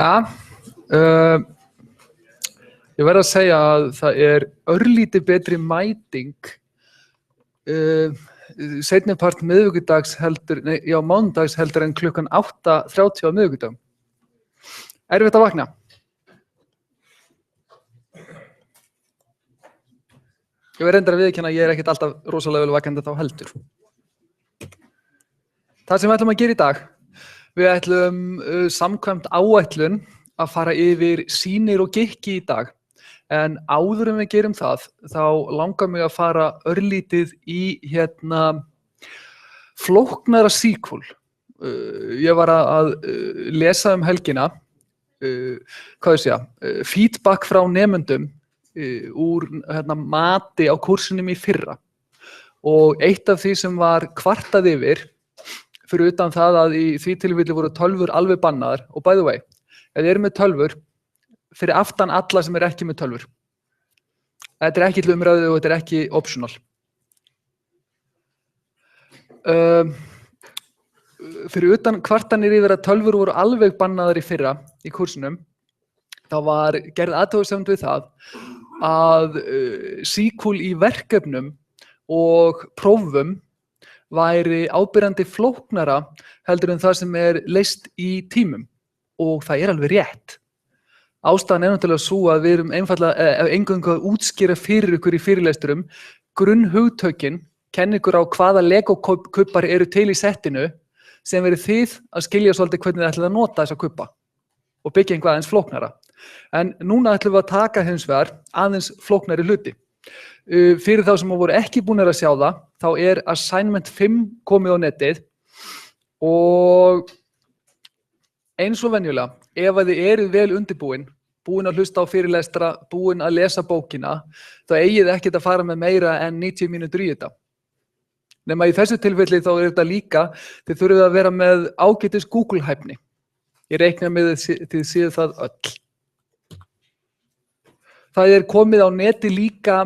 Ja, ég verð að segja að það örlítið betri mæting seinnipart miðvikudags mánudags heldur en klukkan 8:30 á miðvikudagum. Erfitt að vakna? Ég verð reyndar að viðurkenna að ég ekkert alltaf rosalega vel vakandi þá heldur. Það sem við ætlum að gera í dag, við ætlum samkvæmt áætlun að fara yfir sýnir og gikki í dag. En áður en við gerum það, þá langar mig að fara örlítið í flóknara sequel. Ég var að lesa helgina, feedback frá nemendum úr mati á kursinum í fyrra. Og eitt af því sem var kvartað yfir, fyrir utan það að í því tilfelli voru tölvur alveg bannaðar, og by the way, ef þið eru með tölvur, fyrir aftan alla sem ekki með tölvur. Þetta ekki til umræðu og þetta ekki optional. Fyrir utan kvartanir yfir að tölvur voru alveg bannaðar í fyrra í kursinum, þá var gerð athugasemd við það að sequel í verkefnum og prófum væri ábyrjandi flóknara heldur en það sem leyst í tímum, og það alveg rétt. Ástæðan náttúrulega svo að við erum einfaldlega eingöngu að útskýra fyrir ykkur í fyrirlesturum grunnhugtökin, kenna ykkur á hvaða Lego-kubbar eru til í settinu, sem verið þið að skilja svolítið hvernig þið ætlið að nota þessa kubba og byggja einhvað aðeins flóknara. En núna ætlum við að taka hins vegar aðeins flóknari hluti. Fyrir þá sem voru ekki búnir að sjá það, þá assignment 5 komið á netið og eins og venjulega, ef að þið eruð vel undirbúin, búin að hlusta á fyrirlestra, búin að lesa bókina, þá eigið ekkert að fara með meira en 90 mínútur í þetta. Nema í þessu tilfelli þá þetta líka, þið þurfið að vera með ágætis Google-hæfni. Ég reikna með þið séð það öll. Það komið á neti líka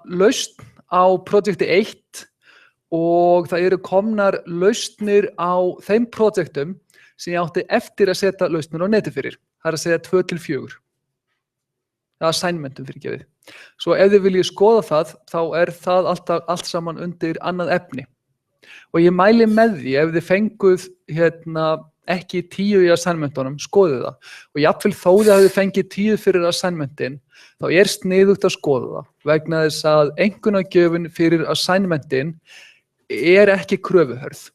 lausn á projekti 1 og það eru komnar lausnir á þeim projektum sem ég átti eftir að setja lausnir á neti fyrir. Það að segja 2-4. Það assignmentum fyrirgefið. Svo ef þið viljið skoða það, þá það allt saman undir annað efni. Og ég mæli með því ef þið fenguð ekki 10 í assignmentunum, skoðið það. Og jafnvel þó þið hafið fengið 10 fyrir assignmentin, þá sniðugt að skoða það. Vegna þess að einkunnagjöfin fyrir assignmentin ekki kröfuhörð.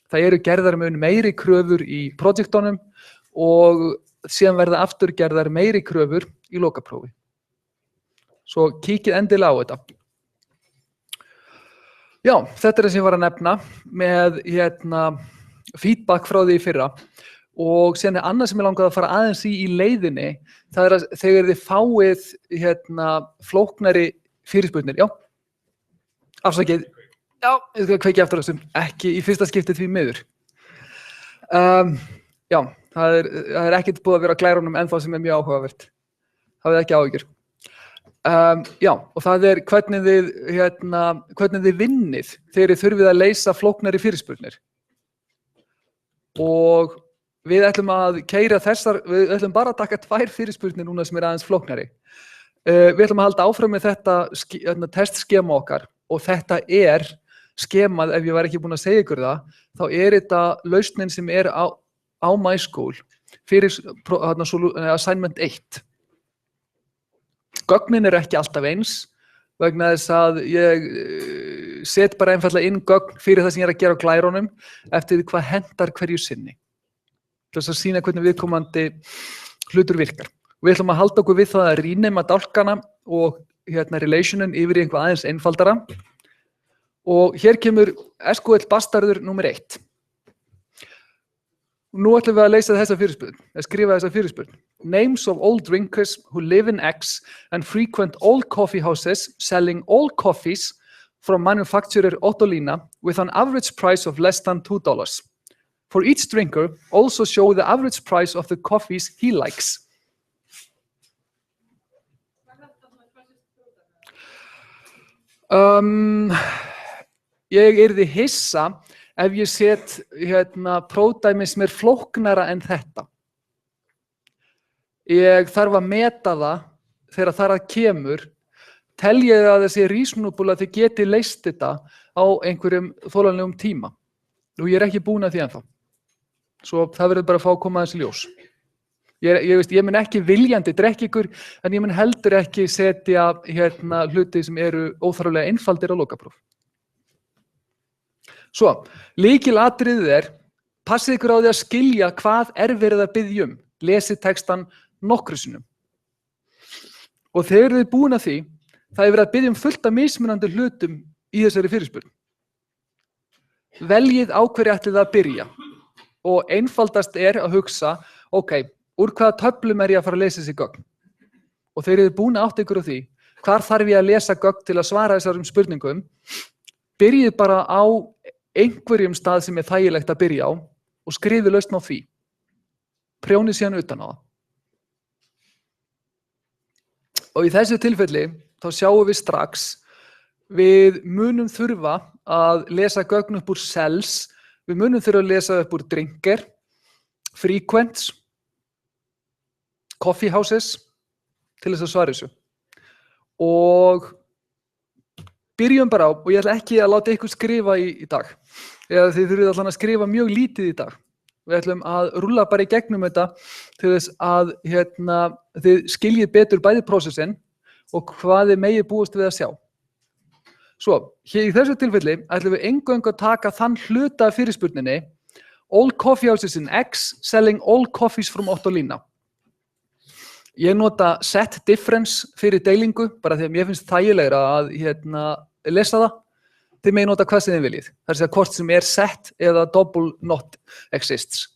Það eru gerðar mun meiri kröfur í projektunum og síðan verða aftur gerðar meiri kröfur í lokaprófi. Svo kíkið endilega á þetta. Já, þetta það sem ég var að nefna með feedback frá því í fyrra og síðan annað sem ég langaði að fara aðeins í leiðinni, það að þegar þið fáið flóknari fyrirspurnir. Já, afsakið. Já, ég skal kveikja eftir þessum, ekki í fyrsta skiptið því miður. Já, það ekkert búið að vera á glærunum ennþá sem mjög áhugavert. Það ekki áhyggjur. Já, og það hvernig þið vinnið þegar þið þurfið að leysa flóknari fyrirspurnir. Og við ætlum að keyra við ætlum bara að taka 2 fyrirspurnir núna sem aðeins flóknari. Við ætlum að halda áfram með þetta testskema okkar og þetta skemað, ef ég var ekki búin að segja ykkur það, þá þetta lausnin sem á MySchool fyrir assignment 1. Gögnin ekki alltaf eins, vegna þess að ég set bara einfaldlega inn gögn fyrir það sem ég að gera á glærunum eftir því hvað hentar hverju sinni. Til þess að sýna hvernig viðkomandi hlutur virkar. Við ætlum að halda okkur við það að rýnema dálkana og relationin yfir í einhvað aðeins einfaldara. Og hér kemur SQL bastarður númer 1. Nú ætlum við að leysa þessa fyrirspurn, að skrifa þessa fyrirspurn. Names of all drinkers who live in X and frequent all coffee houses selling all coffees from manufacturer Ottolina with an average price of less than $2. For each drinker, also show the average price of the coffees he likes. Ég yrði hissa ef ég set pródæmi sem flóknara en þetta. Ég þarf að meta það þegar þar að kemur, tel ég að það sé reasonable að þið geti leyst þetta á einhverjum þolanlegum tíma. Og ég ekki búin að því ennþá. Svo það verður bara að fá að koma aðeins í ljós. Ég mun ekki viljandi drekka ykkur, en ég mun heldur ekki setja hluti sem eru óþarflega einfaldir á lokapróf. Svo, lykilatriðið passið ykkur á því að skilja hvað verið að biðja um. Lesið textann nokkrum sinnum. Og þegar þið búin að því, það verið að biðja um fullt af mismunandi hlutum í þessari fyrirspurn. Veljið á hverju ætlið að byrja. Og einfaldast að hugsa, ok, úr hvaða töflum ég að fara að lesa þessi gögn? Og þegar þið búin að átta ykkur á því, hvar þarf ég að lesa gögn til að svara þessum spurningum, byrjið bara á einhverjum stað sem þægilegt að byrja á og skrifið lausn á því. Prjónið síðan utan á það. Og í þessu tilfelli, þá sjáum við strax, við munum þurfa að lesa gögn upp úr cells, við munum þurfa að lesa upp úr drinker, frequents, coffee houses, til þess að svara þessu. Og byrjum bara á, og ég ætla ekki að láta ykkur skrifa í dag. Eða þið þurfið allan að skrifa mjög lítið í dag. Við ætlum að rúlla bara í gegnum þetta til þess að þið skiljið betur bæði prósessin og hvað þið megið búist við að sjá. Svo, hér í þessu tilfelli ætlum við eingöngu að taka þann hluta af fyrirspurninni All coffee houses in X selling all coffees from Ottolina. Ég nota set difference fyrir deilingu, bara því að mér finnst þægilegra að lesa það. Þið megið nota hvað sem þið viljið. Það er að hvort sem set eða double not exists.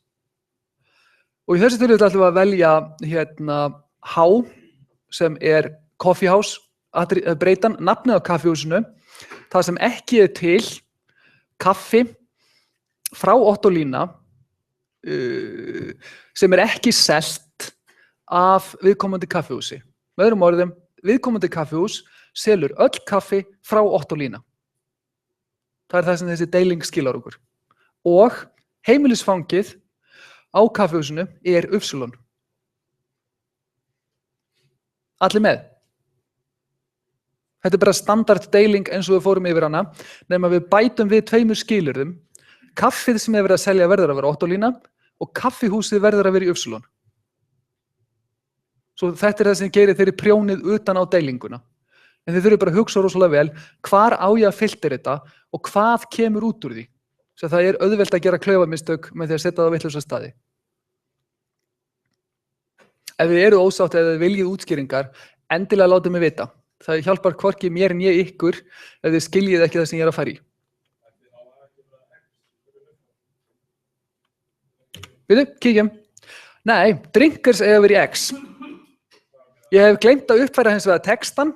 Og í þessu tilfelli ætlum við að velja H sem coffee house, breytan nafnið á kaffihúsinu. Það sem ekki til, kaffi frá Ottolina sem ekki selt af viðkomandi kaffihúsi. Með öðrum orðum, viðkomandi kaffihús selur öll kaffi frá Ottolina. Það er það sem þessi deiling skilar okkur. Og heimilisfangið á kaffihúsinu Upsilon. Allir með. Þetta er bara standard deiling eins og við fórum yfir hana, nema við bætum við tveimur skilyrðum. Kaffið sem verið að selja verður að vera Ottolina og kaffihúsið verður að vera í Upsilon. Svo þetta er það sem gerir þeirri prjónið utan á deilinguna. En þið þurfum bara að hugsa rosalega vel hvar á ég að filtera þetta og hvað kemur út úr því. Svo það er auðvelt að gera klaufamistök með því að setja það á vitlausa staði. Ef þið eru ósátt eða þið viljið útskýringar, endilega látið mig vita. Það hjálpar hvorki mér en ég ykkur ef þið skiljið ekki það sem ég að fara í. Við kíkjum. Nei, drinkers eiga að vera í X. Ég hef gleymt að uppfæra hins vegar textan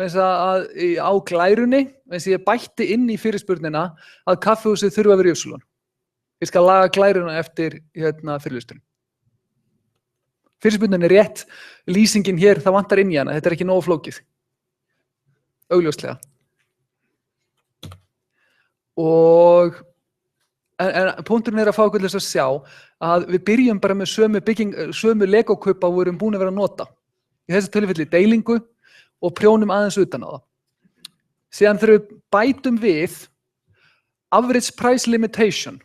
á glærunni, eins og ég bætti inn í fyrirspurnina að kaffihúsið þurfa að vera í Upsilon. Ég skal laga glæruna eftir fyrirlesturinn. Fyrirspurnin er rétt, lýsingin hér, það vantar inn í hana, þetta er ekki nógu flókið. Augljóslega. Og punkturinn að fá okkur til þess að sjá að við byrjum bara með sömu legokaupa við erum búin að vera að nota. Í þessu tilfelli deilingu og prjónum aðeins utan á það. Síðan þegar við bætum við average price limitation,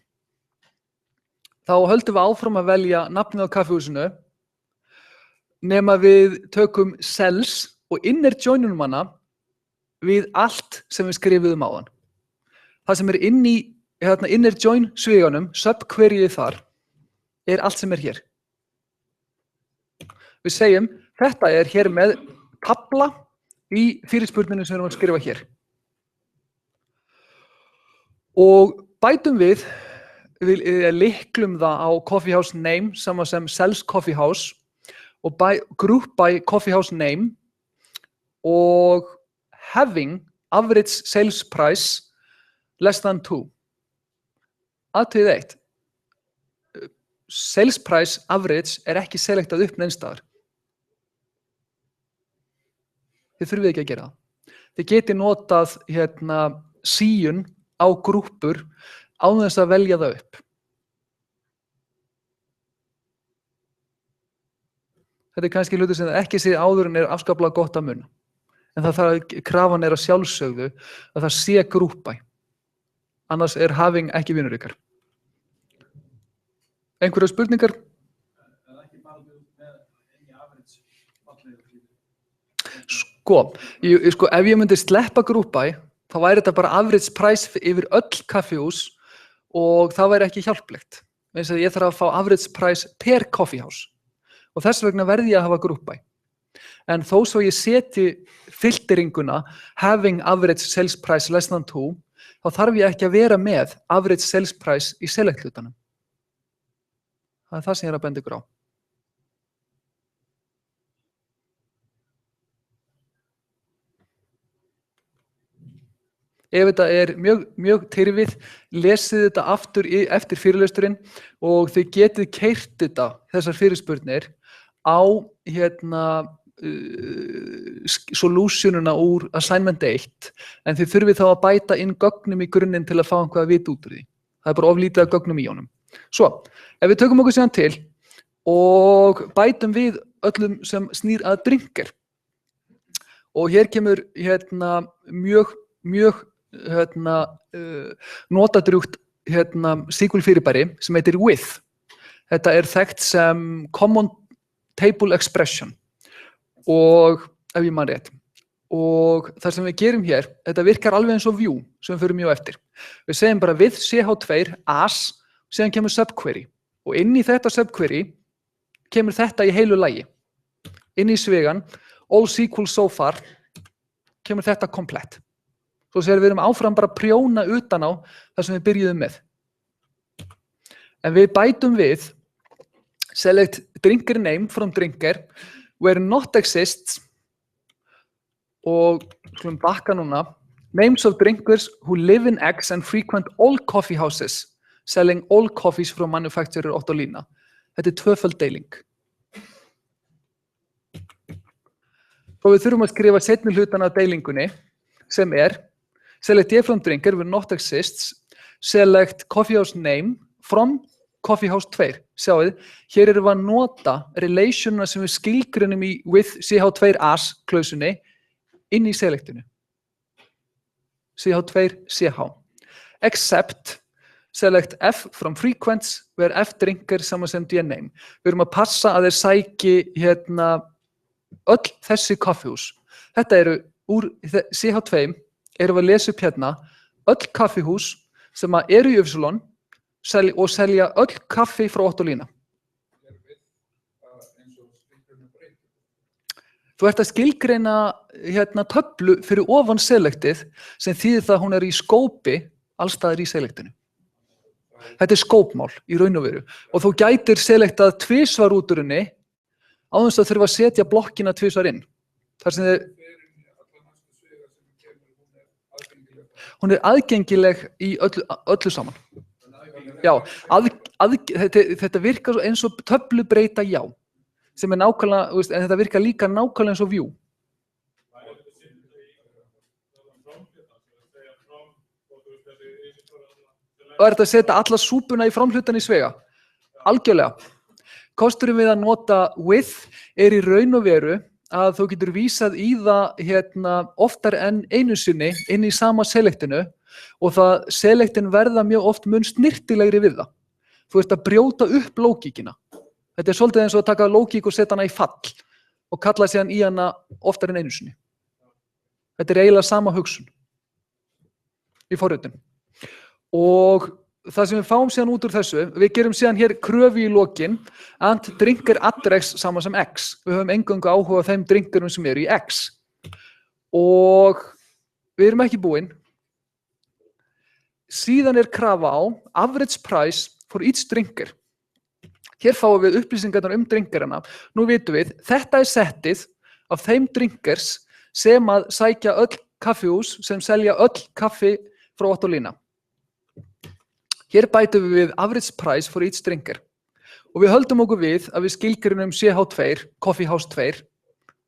þá höldum við áfram að velja nafnið á kaffihúsinu nema við tökum cells og innerjoinum hana við allt sem við skrifuðum á hann. Það sem inn í innerjoin sviganum, subqueryið þar, allt sem hér. Við segjum, þetta hér með tafla í fyrirspurninu sem við erum að skrifa hér. Og bætum við lyklum það á coffee house name sama sem sells coffee house og group by coffee house name og having average sales price less than 2. Atriðið 1. Sales price average ekki selektað upp neinstaðar. Þið þurfið ekki að gera það. Þið getið notað síun á grúppur án þess að velja það upp. Þetta kannski hlutur sem það ekki sé áður en afskaplega gott að muna. En krafan að sjálfsögðu að það sé grúppæ. Annars having ekki vinur ykkar. Einhverjar spurningar? Sko, ef ég myndi sleppa grúppæ, þá væri þetta bara average price yfir öll kaffihús og það væri ekki hjálplegt. Eins og ég þarf að fá average price per coffeehouse og þess vegna verði ég að hafa grúppæ. En þó svo ég seti filteringuna having average sales price less than 2, þá þarf ég ekki að vera með average sales price í select hlutanum. Það það sem ég að benda ykkur á. Ef þetta mjög tyrfið, lesið þetta aftur eftir fyrirlesturinn og þið getið keyrt þessar fyrirspurnir á solutionuna úr assignment 1, en þið þurfið þá að bæta inn gögnum í grunninn til að fá einhvað að vita út úr því. Það bara oflítið af gögnum í honum. Svo, ef við tökum okkur síðan til og bætum við öllum sem snýr að drinker. Og hér kemur mjög notadrjúgt SQL fyrirbæri sem heitir with. Þetta þekkt sem common table expression og ef ég man rétt. Og það sem við gerum hér, þetta virkar alveg eins og view sem við förum mjög eftir. Við segjum bara with ch2 as, síðan kemur subquery og inn í þetta subquery kemur þetta í heilu lagi. Inn í svigan all SQL so far kemur þetta komplett. Svo sér við erum áfram bara að prjóna utan á það sem við byrjuðum með. En við bætum við select drinker name from drinker where not exists og skulum bakka núna names of drinkers who live in X and frequent all coffee houses selling all coffees from manufacturer Ottolina. Þetta tvöföld deiling. Og við þurfum að skrifa seinni hlutan af deilingunni sem select D from drinker where not exists, select coffeehouse name from coffeehouse 2. Sjáuð, hér erum við að nota relationuna sem við skilgreinum í with ch2 as klausunni inn í selectinu. ch2 ch. Except select F from frequents where F drinker saman sem D name. Við erum að passa að þeir sæki öll þessi kaffihús. Þetta úr ch2 erum við að lesa upp öll kaffihús sem eru í Ypsilon og selja öll kaffi frá Ottolina. Þú ert að skilgreina töflu fyrir ofan selectið sem þýðir það að hún í skópi allstaðar í selectinu. Þetta skópmál í raun og veru og þú gætir selectað tvisvar út úr henni áður en að þurfa að setja blokkina tvisvar inn. Þar sem hún aðgengileg í öllu saman. Já, þetta virkar eins og töflubreyta já, sem nákvæmlega, en þetta virkar líka nákvæmlega eins og view. Og þetta að setja alla súpuna í framhlutan í svega? Algjörlega. Kosturinn við að nota with í raun og veru að þú getur vísað í það oftar en einu sinni inn í sama selectinu og selectin verða mjög oft mun snirtilegri við það. Þú ert að brjóta upp lógíkina. Þetta svolítið eins og að taka lógík og setja hana í fall og kalla síðan í hana oftar en einu sinni. Þetta eiginlega sama hugsun í forritun. Og það sem við fáum síðan út úr þessu, við gerum síðan hér kröfu í lokin and drinker address saman sem X. Við höfum eingöngu áhuga á þeim drinkerum sem eru í X. Og við erum ekki búin. Síðan krafa á average price for each drinker. Hér fáum við upplýsingarnar drinkerana. Nú vitum við, þetta settið af þeim drinkers sem að sækja öll kaffihús sem selja öll kaffi frá Ottolina. Hér bætum við average price for each drinker og við höldum okkur við að við skilgreinum CH2, Coffee House 2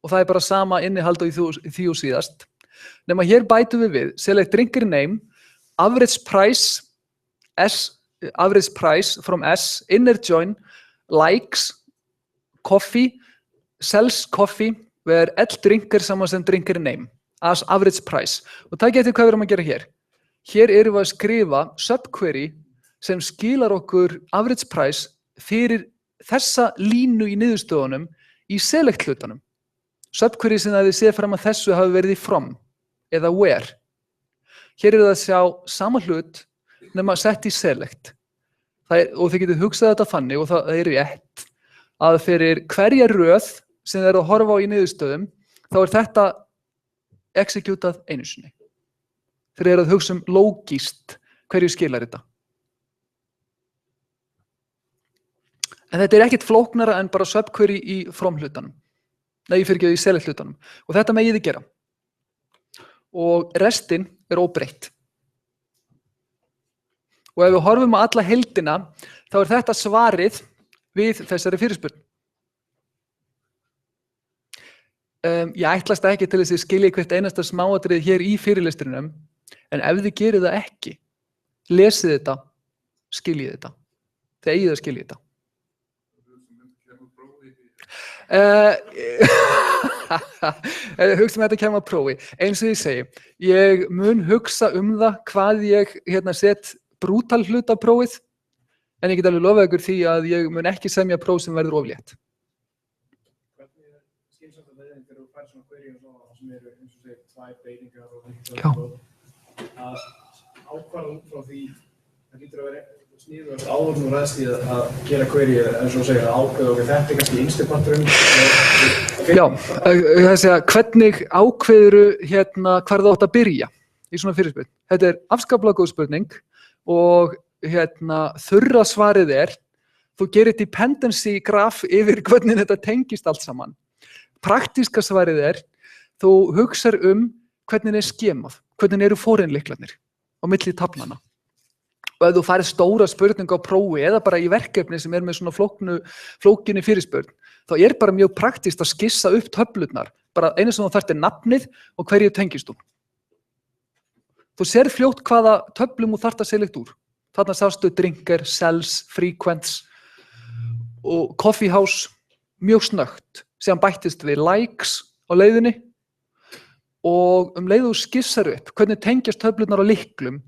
og það bara sama innihald og í því og síðast. Nema hér bætum við select drinker name, average price from S, inner join, likes, coffee sells coffee where all drinkers and drinker name as average price. Og takk eftir hvað við erum að gera hér. Hér erum við að skrifa subquery sem skilar okkur average price fyrir þessa línu í niðurstöðunum í select hlutanum. Subquery sem þið séð fram að þessu hafi verið í from eða where. Hér það að sjá sama hlut nema sett í select. Og þið getið hugsað þetta þannig, og það er rétt, að fyrir hverja röð sem þið eru að horfa á í niðurstöðum, þá er þetta executað einu sinni. Þeir eru að hugsa lógískt hverju skilar þetta. En þetta er ekkert flóknara en bara subquery í from hlutanum. Nei, fyrirgefðu í select hlutanum. Og þetta megið þið gera. Og restin er óbreytt. Og ef við horfum á alla heildina, þá er þetta svarið við þessari fyrirspurn. Ég ætlast ekki til þess að skilja hvert einasta smáatriði hér í fyrirlestrinum, en ef þið gerir það ekki, lesið þetta, skiljið þetta. Þið eigið að skilja þetta. Hugsa þetta kemur á prófi. Eins og ég segi, ég mun hugsa það hvað ég set brútal hluta prófið, en ég get alveg lofa ykkur því að ég mun ekki semja próf sem verður oflétt. Hvernig skilst þetta leiðin þegar þú fær svona query og svona sem eru eins og segir tvær beiningar og að ákvarða út frá því það lítur að vera sniðugt áður nú ræðst í að gera query eins og segir að ákveða og þetta er kannski innsti parturinn. Já, þessi að hvernig ákveðuru hvar þú átt að byrja í svona fyrirspurn. Þetta er afskaplega góð spurning. Og þurra svarið er, þú gerir dependency graf yfir hvernig þetta tengist allt saman. Praktíska svarið er, þú hugsar hvernig er skemað, hvernig eru foreinlyklarnir á milli taflana. Og ef þú færð stóra spurningu á prófi eða bara í verkefni sem er með svona flókinni fyrirspurn, þá er bara mjög praktískt að skissa upp töflurnar. Bara einu sem þú þarft er nafnið og hverju tengist þú. Þú sér fljótt hvaða töflum þú þarft að selja úr. Þarna sástu drinker, sells, frequents og coffee house mjög snöggt. Síðan bættist við likes á leiðinni og leið þú skissar upp hvernig tengjast töflurnar á lyklum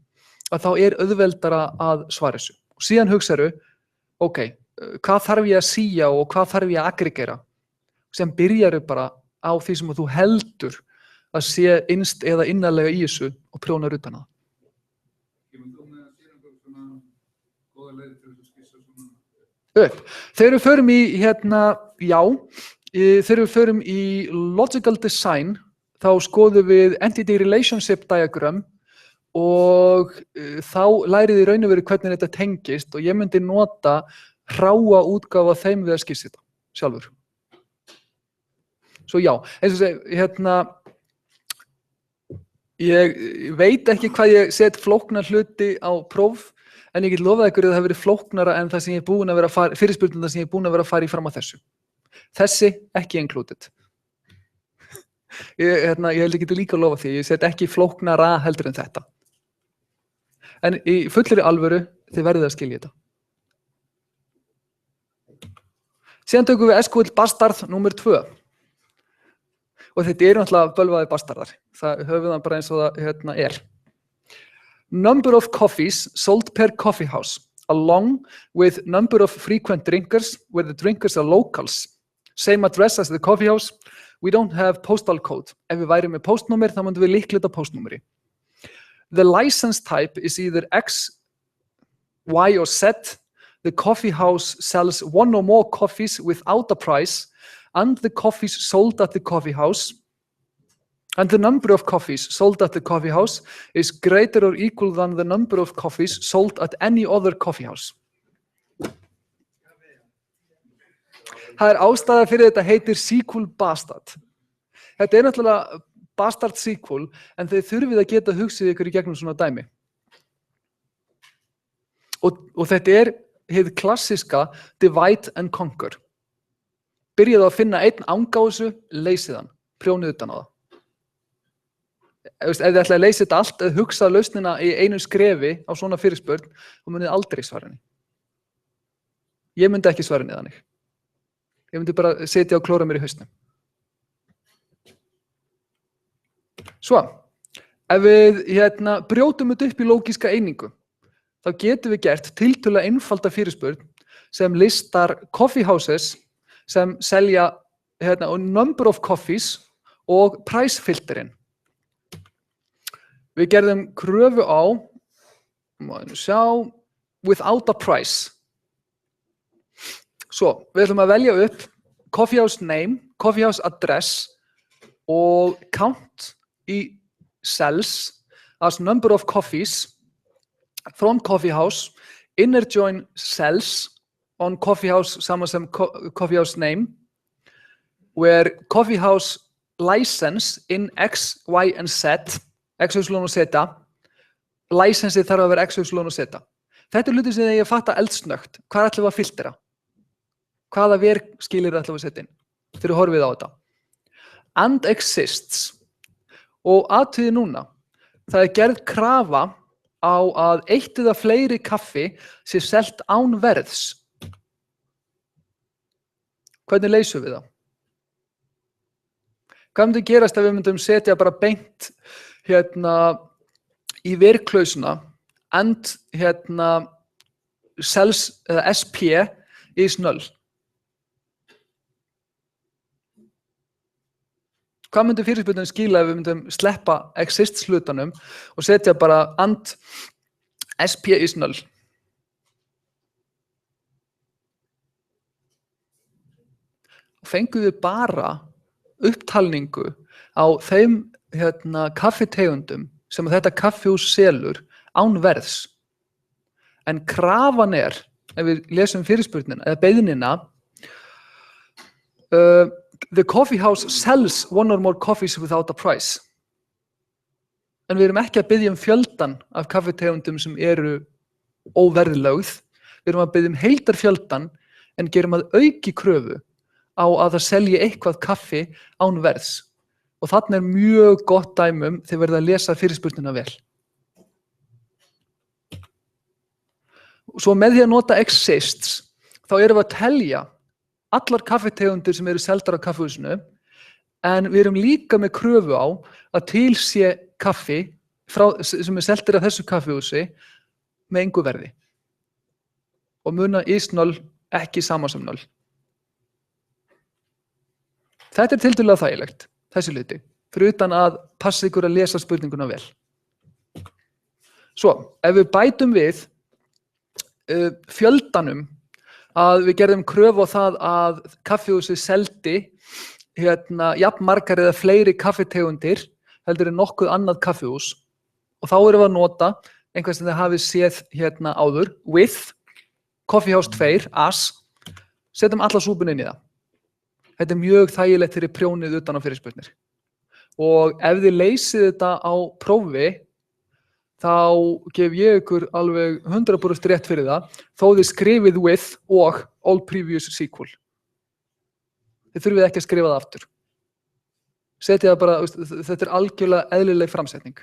að þá er auðveldara að svara þessu. Og síðan hugsaðu, ok, hvað þarf ég að sía og hvað þarf ég að aggregera? Síðan byrjaðu bara á því sem þú heldur að sé innst eða innarlega í þessu og prjónar utan það. Þegar við förum í þegar við förum í logical design, þá skoðum við entity relationship diagram og þá lærið í raun og veru hvernig þetta tengist og ég myndi nota hráa útgáfu af þeim við að skissa þetta sjálfur. Svo já, eins og segi, ég veit ekki hvað ég set flóknar hluti á próf, en ég get lofað ykkur að það hefur verið flóknara en það sem ég er búin að vera fyrirspurnirnar sem ég er búin að vera að fara í fram á þessu. Þessi ekki included. Ég held ekki líka að lofa því, ég set ekki flóknara heldur en þetta. En í fullri alvöru, þið verðið að skilja þetta. Síðan tökum við SQL bastard númer 2. Og þetta eru náttúrulega bölvaðir bastardar. Það höfum það bara eins og það er. Number of coffees sold per coffee house, along with number of frequent drinkers, where the drinkers are locals. Same address as the coffee house. We don't have postal code. Ef við værum með postnúmer, þá myndum við líklita postnúmeri. The license type is either X, Y, or Z. The coffee house sells one or more coffees without a price, and the coffees sold at the coffee house, and the number of coffees sold at the coffee house is greater or equal than the number of coffees sold at any other coffee house. Það er ástæða fyrir þetta heitir SQL bastard. Þetta er náttúrulega bastard SQL, en þið þurfið að geta hugsið ykkur í gegnum svona dæmi. Og þetta er hið klassiska divide and conquer. Byrjið að finna einn anga á þessu, leysið hann, prjónið utan á það. Ef þið ætlaði að leysa þetta allt eða hugsa lausnina í einu skrefi á svona fyrirspurn, þá munið aldrei svara henni. Ég myndi ekki svara henni þannig. Ég myndi bara sitja og klóra mér í hausnum. Svo, ef við brjótum þetta upp í lógíska einingu, þá getum við gert tiltölulega einfalda fyrirspurn sem listar coffee houses sem selja number of coffees og price filterinn. Við gerðum kröfu á, without a price. Svo, við ætlum að velja upp coffee house name, coffee house address og count í cells as number of coffees from coffee house, inner join cells on coffee house sama sem coffee house name, where coffee house license in X, Y and Z, X, Y og Z, license þarf að vera X, Y og Z. Þetta hluti sem ég fatta eldsnögt. Hvað ætlum við að filtera? Hvaða verkskilir ætlum við að setja inn? Þegar við horfum á þetta. And exists. Og athugið núna, það gerð krafa á að eitt eða fleiri kaffi sé selt án verðs. Hvernig leysum við það? Hvað myndi gerast ef við myndum setja bara beint í verklausuna and cells eða SP is null? Hvað myndi fyrirspurnin skila ef við myndum sleppa exists hlutanum og setja bara and SP is null? Fengum við bara upptalningu á þeim kaffitegundum sem þetta kaffihús selur án verðs. En krafan ef við lesum fyrirspurnina eða beiðnina, the coffee house sells one or more coffees without a price. En við erum ekki að biðja fjöldan af kaffitegundum sem eru óverðlögð. Við erum að biðja heildarfjöldan en gerum að auki kröfu á að það selji eitthvað kaffi án verðs. Og þarna mjög gott dæmi þegar verið að lesa fyrirspurnina vel. Svo með því að nota exists, þá erum við að telja allar kaffitegundir sem eru seldar á kaffihúsinu, en við erum líka með kröfu á að til sé kaffi sem seldur af þessu kaffihúsi með engu verði. Og muna is null ekki sama sem null. Þetta tiltölulega þægilegt, þessi hluti, fyrir utan að passa ykkur að lesa spurninguna vel. Svo, ef við bætum við fjöldanum að við gerðum kröfu á það að kaffihúsið seldi jafnmargar eða fleiri kaffitegundir heldur en nokkuð annað kaffihús, og þá erum við að nota einhvað sem þið hafið séð áður, with, coffee house 2, as, setjum alla súpuna inn í það. Þetta mjög þægilegt fyrir prjónið utan á fyrirspurnir. Og ef þið leysið þetta á prófi, þá gef ég ykkur alveg 100% rétt fyrir það, þó þið skrifið with og all previous sequel. Þið þurfið ekki að skrifa það aftur. Setja það bara, þetta algjörlega eðlileg framsetning.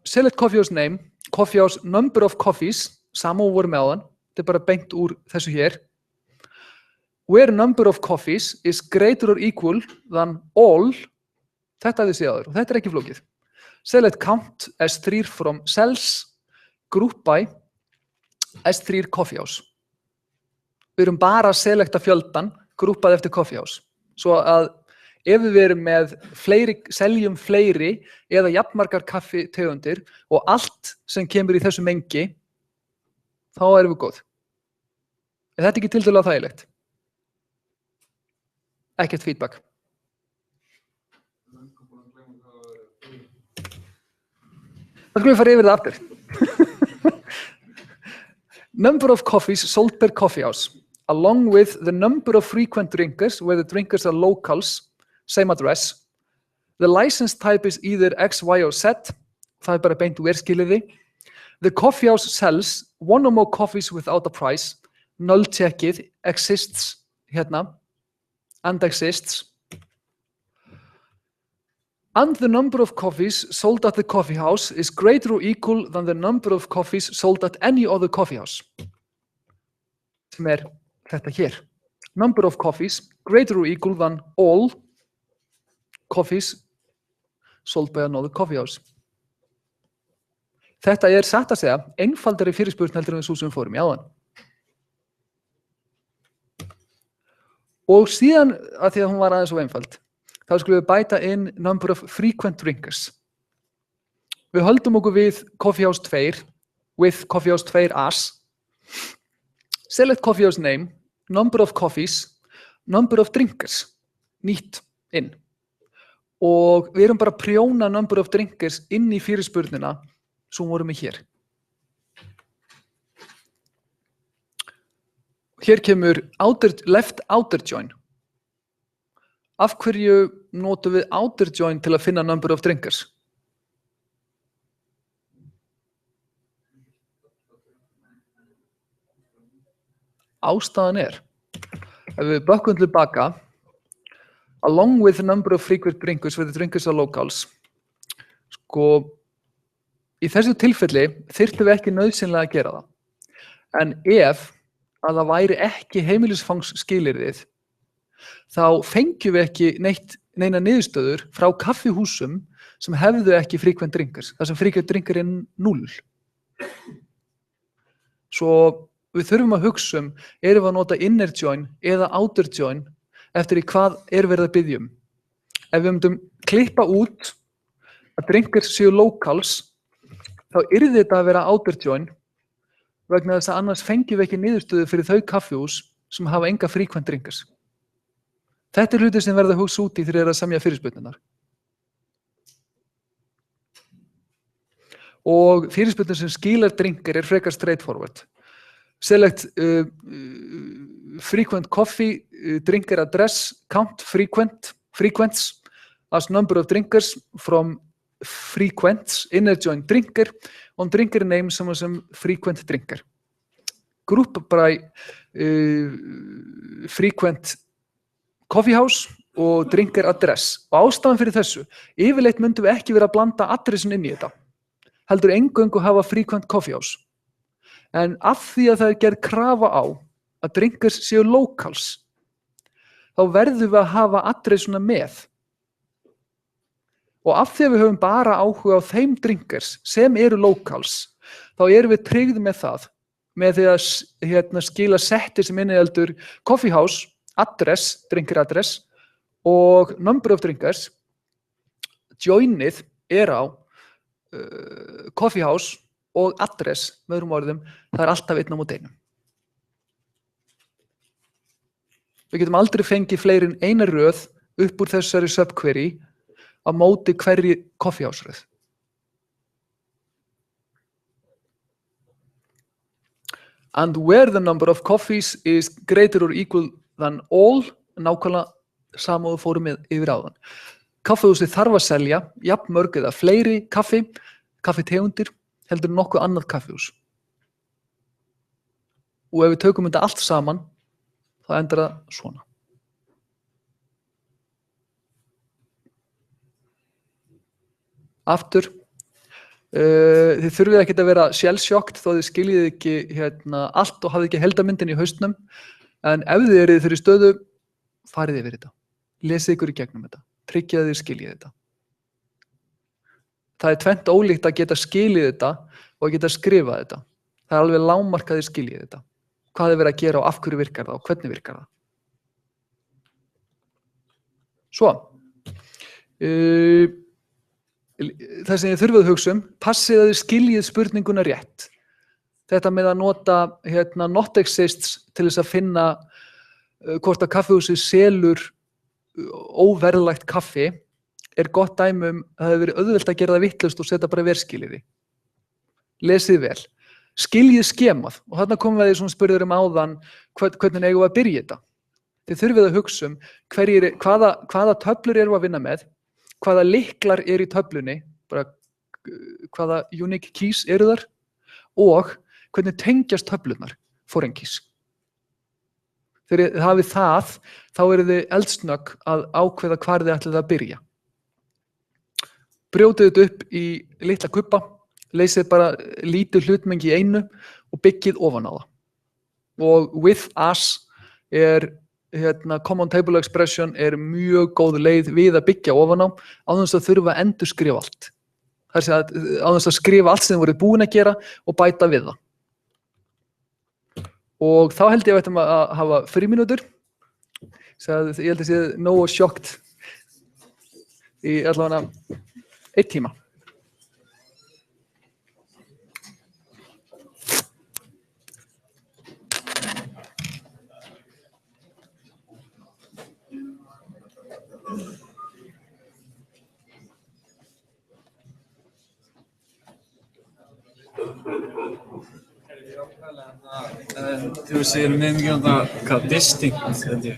Select coffee house name, coffee house number of coffees, sama og voru með áðan, þetta bara beint úr þessu hér. Where number of coffees is greater or equal than all, þetta þið séð áður, og þetta ekki flókið. Select count S3 from cells, group by S3 coffee house. Við erum bara að selekta fjöldan, grúppað eftir coffee house. Svo að ef við erum með seljum fleiri eða jafnmargar kaffitegundir og allt sem kemur í þessu mengi, þá erum við góð. Er þetta ekki tiltölulega þægilegt? Ekkert feedback. Það skulum við fara yfir það aftur. Number of coffees sold per coffee house, along with the number of frequent drinkers, where the drinkers are locals, same address. The license type is either X, Y or Z, það bara beint úr skilyrði. The coffee house sells one or more coffees without a price, null checkið, exists, and exists. And the number of coffees sold at the coffee house is greater or equal than the number of coffees sold at any other coffee house. Sem þetta hér. number of coffees greater or equal than all coffees sold by another coffee house. Þetta satt að segja einfaldari fyrirspurn heldur en sú sem við fórum í áðan. Og síðan, að því að hún var aðeins svo einfald, þá skulum við bæta inn number of frequent drinkers. Við höldum okkur við Coffee House 2, with Coffee House 2 as, select Coffee House name, number of coffees, number of drinkers, nýtt inn. Og við erum bara að prjóna number of drinkers inn í fyrirspurnina sem vorum við hér. Hér kemur left outer join. Af hverju notum við outer join til að finna number of drinkers? Ástæðan ef við bökkum tilbaka, along with the number of frequent drinkers with the drinkers are locals, sko, í þessu tilfelli þyrftum við ekki nauðsynlega að gera það. En ef að það væri ekki heimilisfangsskilyrðið, þá fengjum við ekki neina niðurstöður frá kaffihúsum sem hefðu ekki frequent drinkers, þar sem frequent drinker 0. Svo við þurfum að hugsa erum við að nota inner join eða outer join eftir í hvað verið að biðja um. Ef við myndum klippa út að drinkers séu locals, þá yrði þetta að vera outer join vegna þess að annars fengjum við ekki niðurstöðu fyrir þau kaffihús sem hafa enga frequent drinkers. Þetta hluti sem verða að hugsa út í þegar að semja fyrirspurninnar. Og fyrirspurnin sem skilar drinker frekar straightforward. Select frequent coffee drinker address, count frequents as number of drinkers from frequents, inner join drinker on drinker name sem frequent drinker. Group by frequent coffee house og drinker address. Og ástæðan fyrir þessu, yfirleitt myndum við ekki vera að blanda adressin inn í þetta. Heldur eingöngu hafa frequent coffee house. En af því að það gerð krafa á að drinkers séu locals, þá verðum við að hafa adressuna með. Og af því að við höfum bara áhuga á þeim drinkers sem eru locals, þá erum við tryggð með það, með því að skila setti sem inniheldur coffee house, address, drinker address og number of drinkers. Joinið á coffee house og address, með öðrum orðum, það alltaf einn á móti einum. Við getum aldrei fengið fleiri en eina röð upp úr þessari subquery á móti hverri coffee house röð. And where the number of coffees is greater or equal than all, nákvæmlega sama og fórum yfir áðan. Kaffihúsið þarf að selja jafn mörg eða fleiri kaffitegundir heldur nokkuð annað kaffihús. Og ef við tökum þetta allt saman, þá endar það svona. Aftur, þið þurfið ekki að vera shell-shocked þó þið skiljið ekki allt og hafið ekki heildarmyndin í hausnum, en ef þið eruð þeirri stöðu, farið yfir þetta. Lesið ykkur í gegnum þetta. Tryggja að þið skiljið þetta. Það tvennt ólíkt að geta skilið þetta og að geta skrifað þetta. Það alveg lágmark að þið skiljið þetta. Hvað verið að gera og af hverju virkar það og hvernig virkar það. Svo, það sem þið þurfið að hugsa passið að þið skiljið spurninguna rétt. Þetta með að nota not exists til þess að finna hvort að kaffihúsið selur óverðlægt kaffi gott dæmi að það hefur verið auðvelt að gera það vitlaust og setja bara verðskilyrði. Lesið vel. Skiljið skemað og þarna komum við því sem spurður áðan hvernig eigum við að byrja þetta. Þið þurfið að hugsa hvaða töflur erum við að vinna með, hvaða lyklar í töflunni, bara hvaða unique keys eru þar og hvernig tengjast töflurnar, foreign keys. Þegar þið hafið það, þá eru þið eldsnögg að ákveða hvar þið ætlið að byrja. Brjótið þetta upp í litla kubba, leysið bara lítið hlutmengi í einu og byggið ofan á það. Og with as Common Table Expression mjög góð leið við að byggja ofan á án þess að þurfa að endurskrifa allt. Það er að án þess að skrifa allt sem þið voruð búin að gera og bæta við það. Og þá held ég að við ættum að hafa 3 mínútur. Ég held að sé nógu sjokkt í allavega 1 tíma. Þú segir meðmikið hvað distinct, held ég.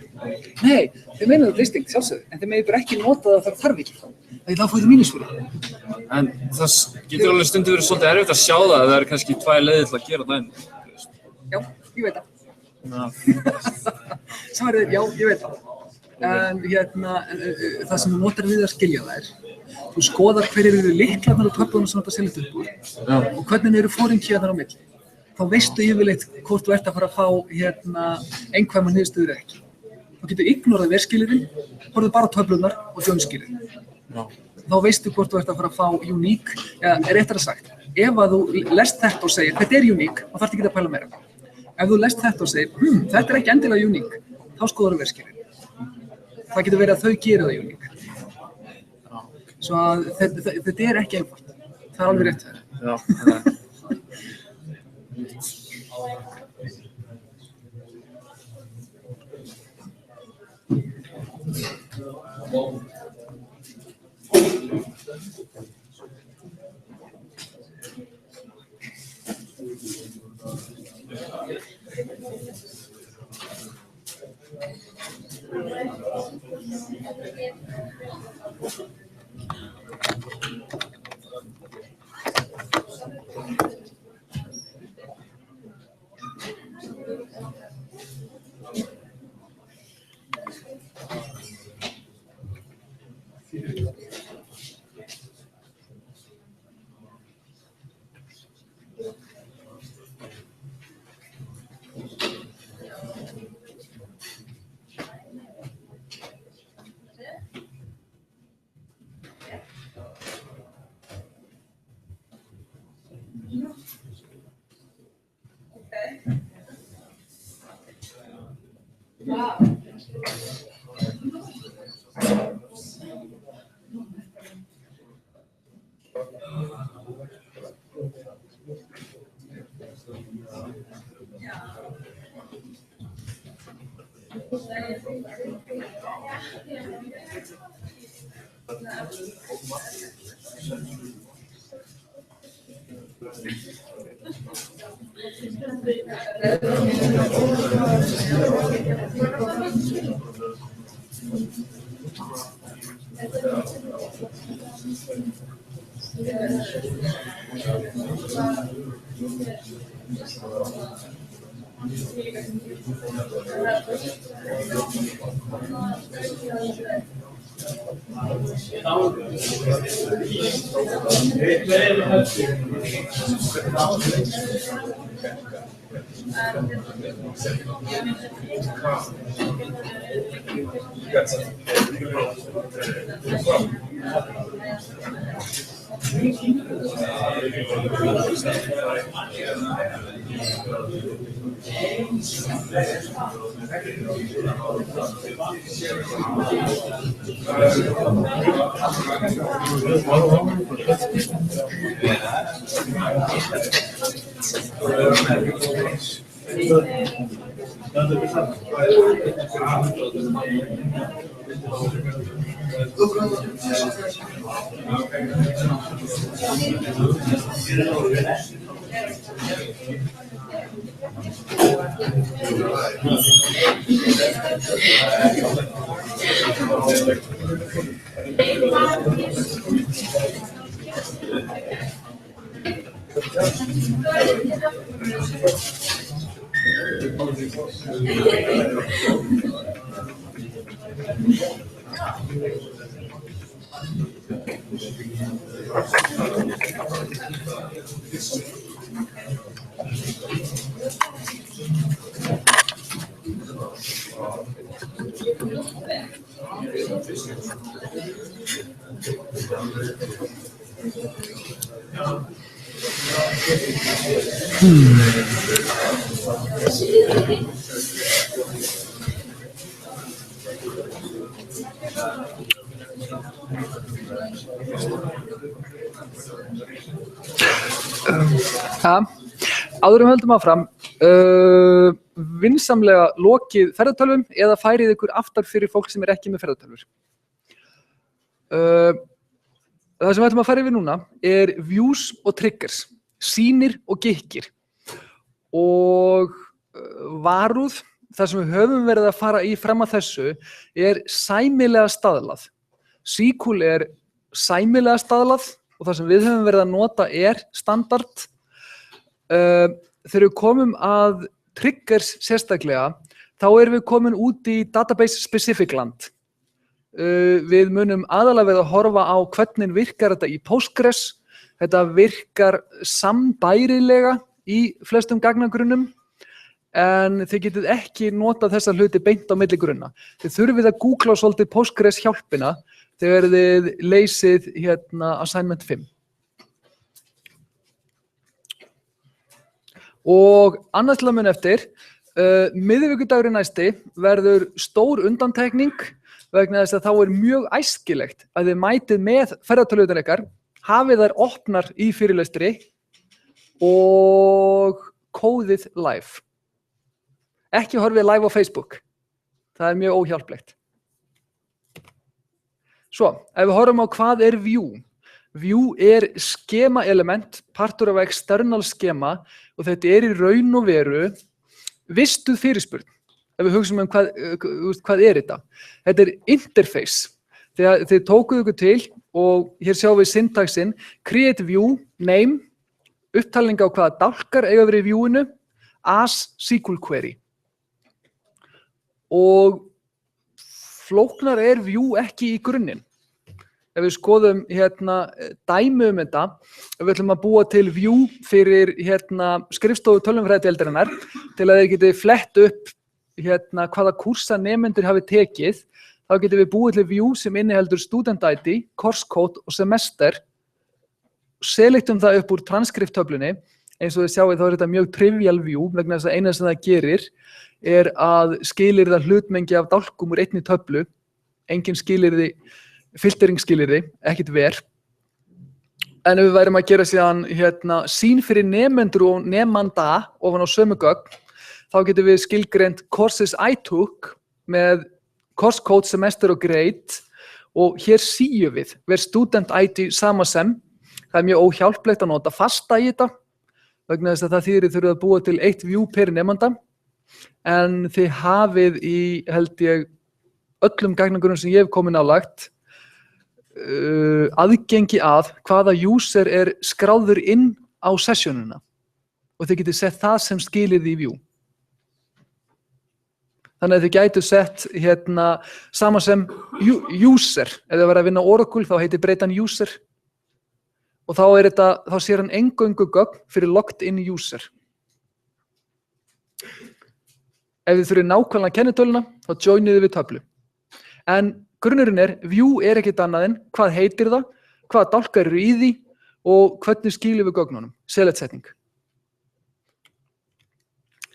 Nei, þið meina það distinct, sjálfsögðu, en þið megið bara ekki nota það þarf ekki. Þá fór þið mínusfyrir. En það getur alveg stundum verið svolítið erfitt að sjá það, það kannski 2 leiðir til að gera það. Já, ég veit það. Svarið já, ég veit það. En það sem þú notar við að skilja það þú skoðar hverjir eru lyklarnir á töflunum sem þetta selist upp úr og hvernig eru foringjaðar á milli. Þá veistu yfirleitt hvort þú ert að fara að fá einhverjum niðurstöður ekki. Þú getur ignorað verskilyrðin, horfðu bara á töflunar og þjónskilyrðin. Þá veistu hvort þú ert að fara að fá unique, eða réttara sagt, ef að þú lest þetta og segir, þetta unique, þá þarftu ekki að pæla meira. Ef þú lest þetta og segir, þetta ekki endilega unique, þá skoðar þú verskilyrðin. Það getur verið að þau gera það unique. Svo að þetta ekki einfalt. Það alveg rétt það. Áður höldum áfram, vinsamlega lokið ferðatölvum eða færið ykkur aftar fyrir fólk sem ekki með ferðatölvur. Það sem við ætlum að fara yfir núna views og triggers, sýnir og gikkir. Og varúð, það sem við höfum verið að fara í fram að þessu, sæmilega staðlað. SQL sæmilega staðlað og það sem við höfum verið að nota standard. Þegar við komum að triggers sérstaklega, þá erum við komin út í database specific land. Við munum aðalega verið að horfa á hvernig virkar þetta í Postgres. Þetta virkar sambærilega í flestum gagnagrunnum, en þið getið ekki notað þessa hluti beint á milli grunna. Þið þurfið að googla svolítið Postgres hjálpina þegar þið leysið assignment 5. Og annað til að muna eftir, miðvikudagurinn næsti verður stór undantekning vegna þess að þá mjög æskilegt að þið mætið með ferðatölvurnar ykkar, hafið þær opnar í fyrirlestri og kóðið live. Ekki horfið live á Facebook. Það mjög óhjálplegt. Svo, ef við horfum á hvað view. View skema element, partur af external skema og þetta í raun og veru vistuð fyrirspurn. Ef við hugsum hvað þetta? Þetta interface. Þið tókuð ykkur til og hér sjáum við syntaxin, create view, name, upptalning á hvaða dálkar eiga verið í viewinu, as SQL query. Og flóknar view ekki í grunninn. Ef við skoðum dæmi þetta, ef við ætlum að búa til view fyrir skrifstofu tölvunarfræðideildarinnar til að þeir geti flett upp hvaða kúrsa nemendur hafi tekið, þá getum við búið til view sem inniheldur student ID, course code og semester, selektum það upp úr transkripttöflunni. Eins og þið sjáið þá þetta mjög trivial view vegna þess að eina sem það gerir að skilyrða hlutmengi af dálkum úr einni töflu, engin skilyrði filteringsskilyrði, ekkert ver. En ef við værum að gera síðan sýn fyrir nemendur og nemanda ofan á sömu gögn, þá getum við skilgreint courses I took með course code, semester og grade og hér síum við hver student ID sama sem. Það mjög óhjálplegt að nota fasta í þetta vegna þess að það þýðir þurfið að búa til eitt view per nemanda, en þið hafið í, held ég, öllum gagnagrunnum sem ég hef komið nálægt aðgengi að hvaða user skráður inn á sessionuna og þið getið sett það sem skilyrði í view. Þannig að þið gætu sett sama sem user. Ef þið var að vinna Oracle þá heitir breytan user og þá sér hann eingöngu gögn fyrir logged in user. Ef þið þurfið nákvæmlega kennitöluna þá joinið við töflu. En grunnurinn view ekkert annað en hvað heitir það, hvaða dálkar eru í því og hvernig skilum við gögnunum, seletsetning.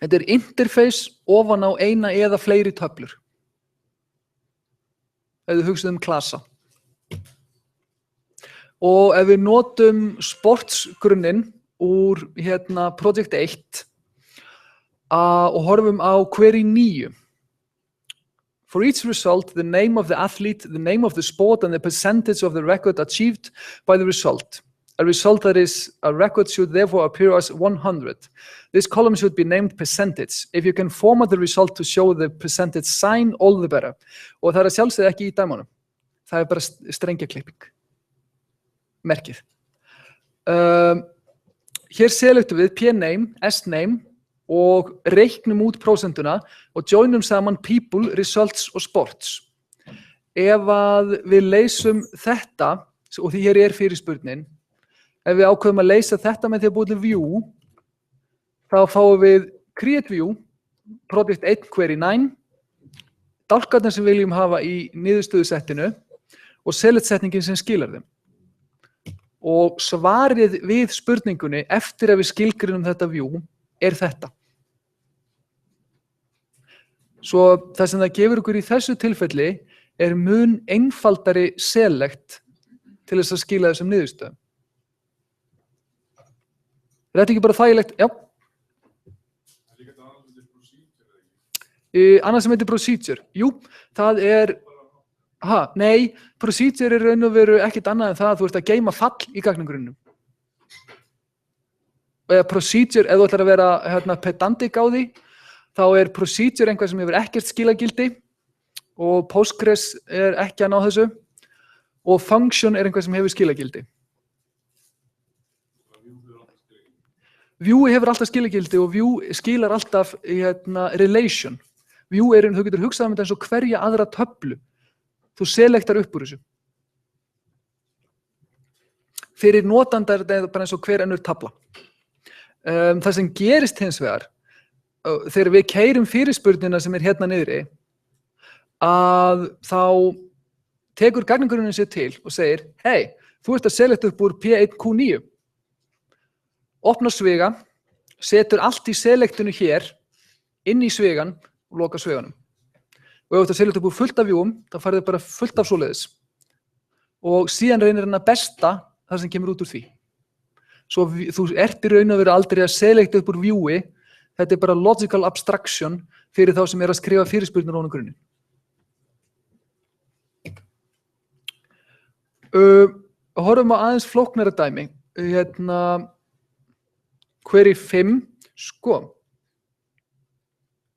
Þetta interface ofan á eina eða fleiri töflur. Ef þið hugsið klasa. Og ef við notum sportsgrunnin úr Project 1 og horfum á query 9. For each result, the name of the athlete, the name of the sport, and the percentage of the record achieved by the result. A result that is a record should therefore appear as 100. This column should be named percentage. If you can format the result to show the percentage sign, all the better. Og það sjálfsögðu ekki í dæmunum. Það bara strengjaklipping. Merkið. Hér selektum við p-name, s-name og reiknum út prósentuna og joinum saman people, results og sports. Ef að við leysum þetta, og því hér fyrirspurnin, ef við ákveðum að leysa þetta með því að búið til view, þá fáum við create view, project 1 query 9, dálkarnir sem við viljum hafa í niðurstöðusettinu og select-setningin sem skilar þeim. Og svarið við spurningunni eftir að við skilgreinum þetta view þetta. Svo það sem það gefur okkur í þessu tilfelli mun einfaldari select til þess að skila þessum niðurstöðum. Er þetta ekki bara þægilegt? Já. Annað sem heitir procedure. Jú, það nei, procedure er raun og veru ekkert annað en það að þú ert að geyma fall í gagnagrunnum. Eða procedure, ef þú ætlar að vera pedantic á því, þá er procedure einhvað sem hefur ekkert skilagildi og Postgres er ekki að ná þessu og function er einhvað sem hefur skilagildi. View hefur alltaf skilagildi og view skilar alltaf relation. View þú getur hugsað um þetta eins og hverja aðra töflu. Þú selektar upp úr þessu. Fyrir notandar er þetta bara eins og hver önnur tafla. Það sem gerist hins vegar, þegar við keyrum fyrirspurnina sem er hérna niðri, að þá tekur gagnagrunninn sér til og segir, hey, þú ert að selekta upp úr P1Q9. Opnar sviga, setur allt í selektinu hér, inn í svigan og loka sviganum. Og ef þú ert að selekta upp úr fullt af viewum, þá farið bara fullt af svoleiðis. Og síðan reynir hann að besta það sem kemur út úr því. Svo þú ert í raun og veru aldrei að selekta upp úr viewi, þetta er bara logical abstraction fyrir þá sem að skrifa fyrirspurnir ofan á grunninn. Horfum á aðeins flóknara dæmi. Query 5,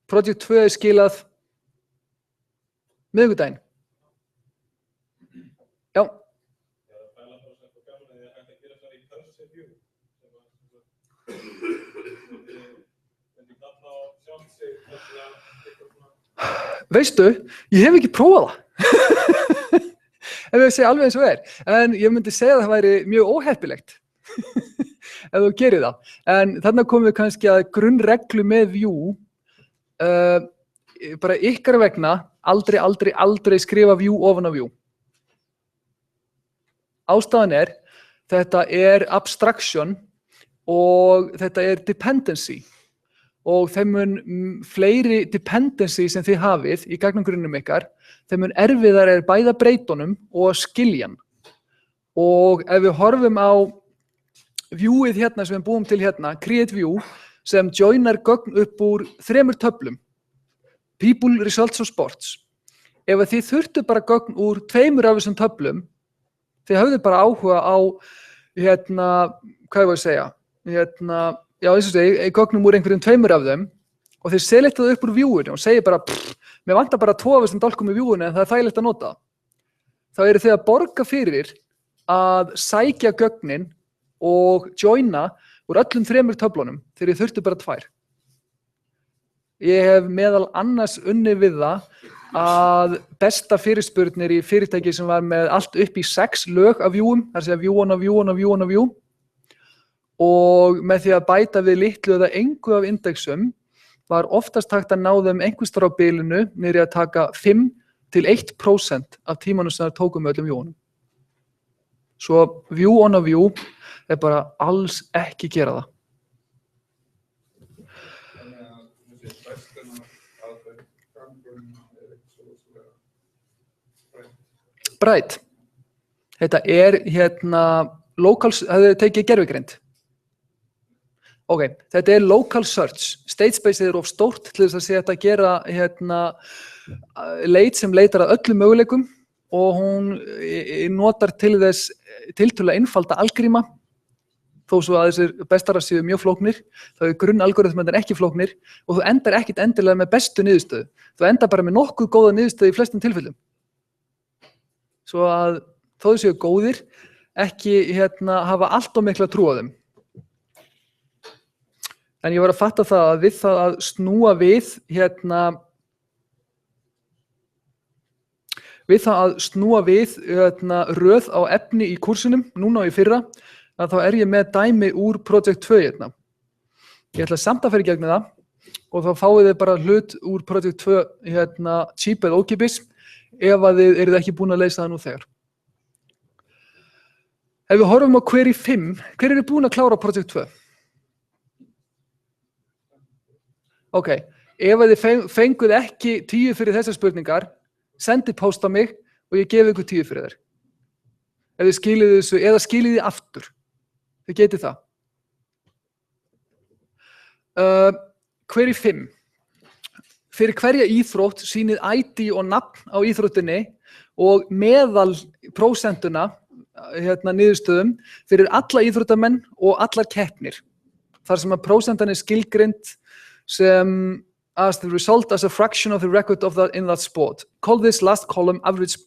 Project 2 er skilað miðvikudaginn. Já. Veistu, ég hef ekki prófað það. Ef ég segi alveg eins og en ég myndi segja að það væri mjög óheppilegt. Ef þú gerir það. En þarna komum við kannski að grunnreglu með view, bara ykkar vegna, aldrei skrifa view ofan á view. Ástæðan þetta er abstraction og þetta er dependency. Og þeim mun fleiri dependency sem þið hafið í gagnagrunnum ykkar, þeim mun erfiðar bæða breytunum og skiljan. Og ef við horfum á viewið hérna sem við búum til hérna, create view, sem joinar gögn upp úr 3 töflum, people, results og sports. Ef þið þurftu bara gögn úr 2 af þessum töflum, þið höfðu bara áhuga á, hvað ég var að segja, já, eins og segi, gögnum úr einhverjum 2 af þeim, og þið selektaðu upp úr viewinu og segir bara, mér vantar bara 2 af þessum dálkum í viewinu en það er þægilegt að nota. Þá eru þið að borga fyrir að sækja gögnin og joina úr öllum 3 töflunum þegar þið þurftu bara 2. Ég hef meðal annars unnið við það að besta fyrirspurnir í fyrirtæki sem var með allt upp í 6 lög af viewum, þar segja view on a view on a view on a view, og með því að bæta við litlu eða engu af indexum var oftast hægt að ná þeim einhvers staðar á bilinu niður í að taka 5 til 1% af tímanum sem það tókum með öllum viewunum. Svo view on a view er bara alls ekki gera það. Bright. Þetta er það er tekið gervigreind. Ok, þetta er local search. Statespace er of stórt til þess að sé þetta gera leit sem leitar að öllum möguleikum og hún notar til þess tiltölulega einfalda algríma þó svo að þessir bestarar séu mjög flóknir, þá er grunnalgoritmarnir ekki flóknir og þú endar ekkit endilega með bestu niðurstöðu. Þú endar bara með nokkuð góða niðurstöðu í flestum tilfellum. Svo að þó þau séu góðir, ekki hafa allt of mikla trú á þeim. En ég var að fatta það að við það að snúa við röð á efni í kursunum, núna og í fyrra, að þá ég með dæmi úr Project 2 hérna. Ég ætla samt að fara í gegnum það og þá fáið þið bara hlut úr Project 2 cheap eða ókeypis ef að þið eruð ekki búin að leysa það nú þegar. Ef við horfum á query 5, hver eru búin að klára Project 2? Ok, ef að þið fenguð ekki 10 fyrir þessar spurningar, sendið post á mig og ég gef ykkur 10 fyrir þær. Ef þið skilið þessu, eða skilið þið aftur. Þið getið það. Query 5. Fyrir hverja íþrótt sýnið ID og nafn á íþróttinni og meðal prósentuna niðurstöðum fyrir alla íþróttamenn og allar keppnir. Þar sem að prósentan er skilgreind sem as the result as a fraction of the record in that sport. Call this last column average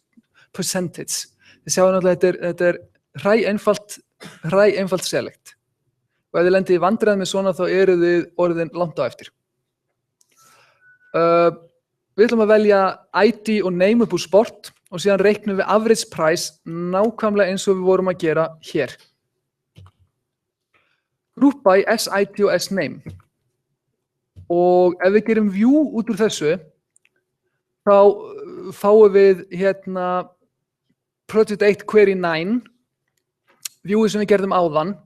percentage. Þið sjáum náttúrulega þetta er hræ-einfalt select. Og ef þið lendið í vandræðum með svona þá eru þið orðin langt á eftir. Við ætlum að velja ID og name upp úr sport og síðan reiknum við average price nákvæmlega eins og við vorum að gera hér. Group by SID og SName. Og ef við gerum view út úr þessu, þá fáum við Project 8 Query 9, viewið sem við gerðum áðan.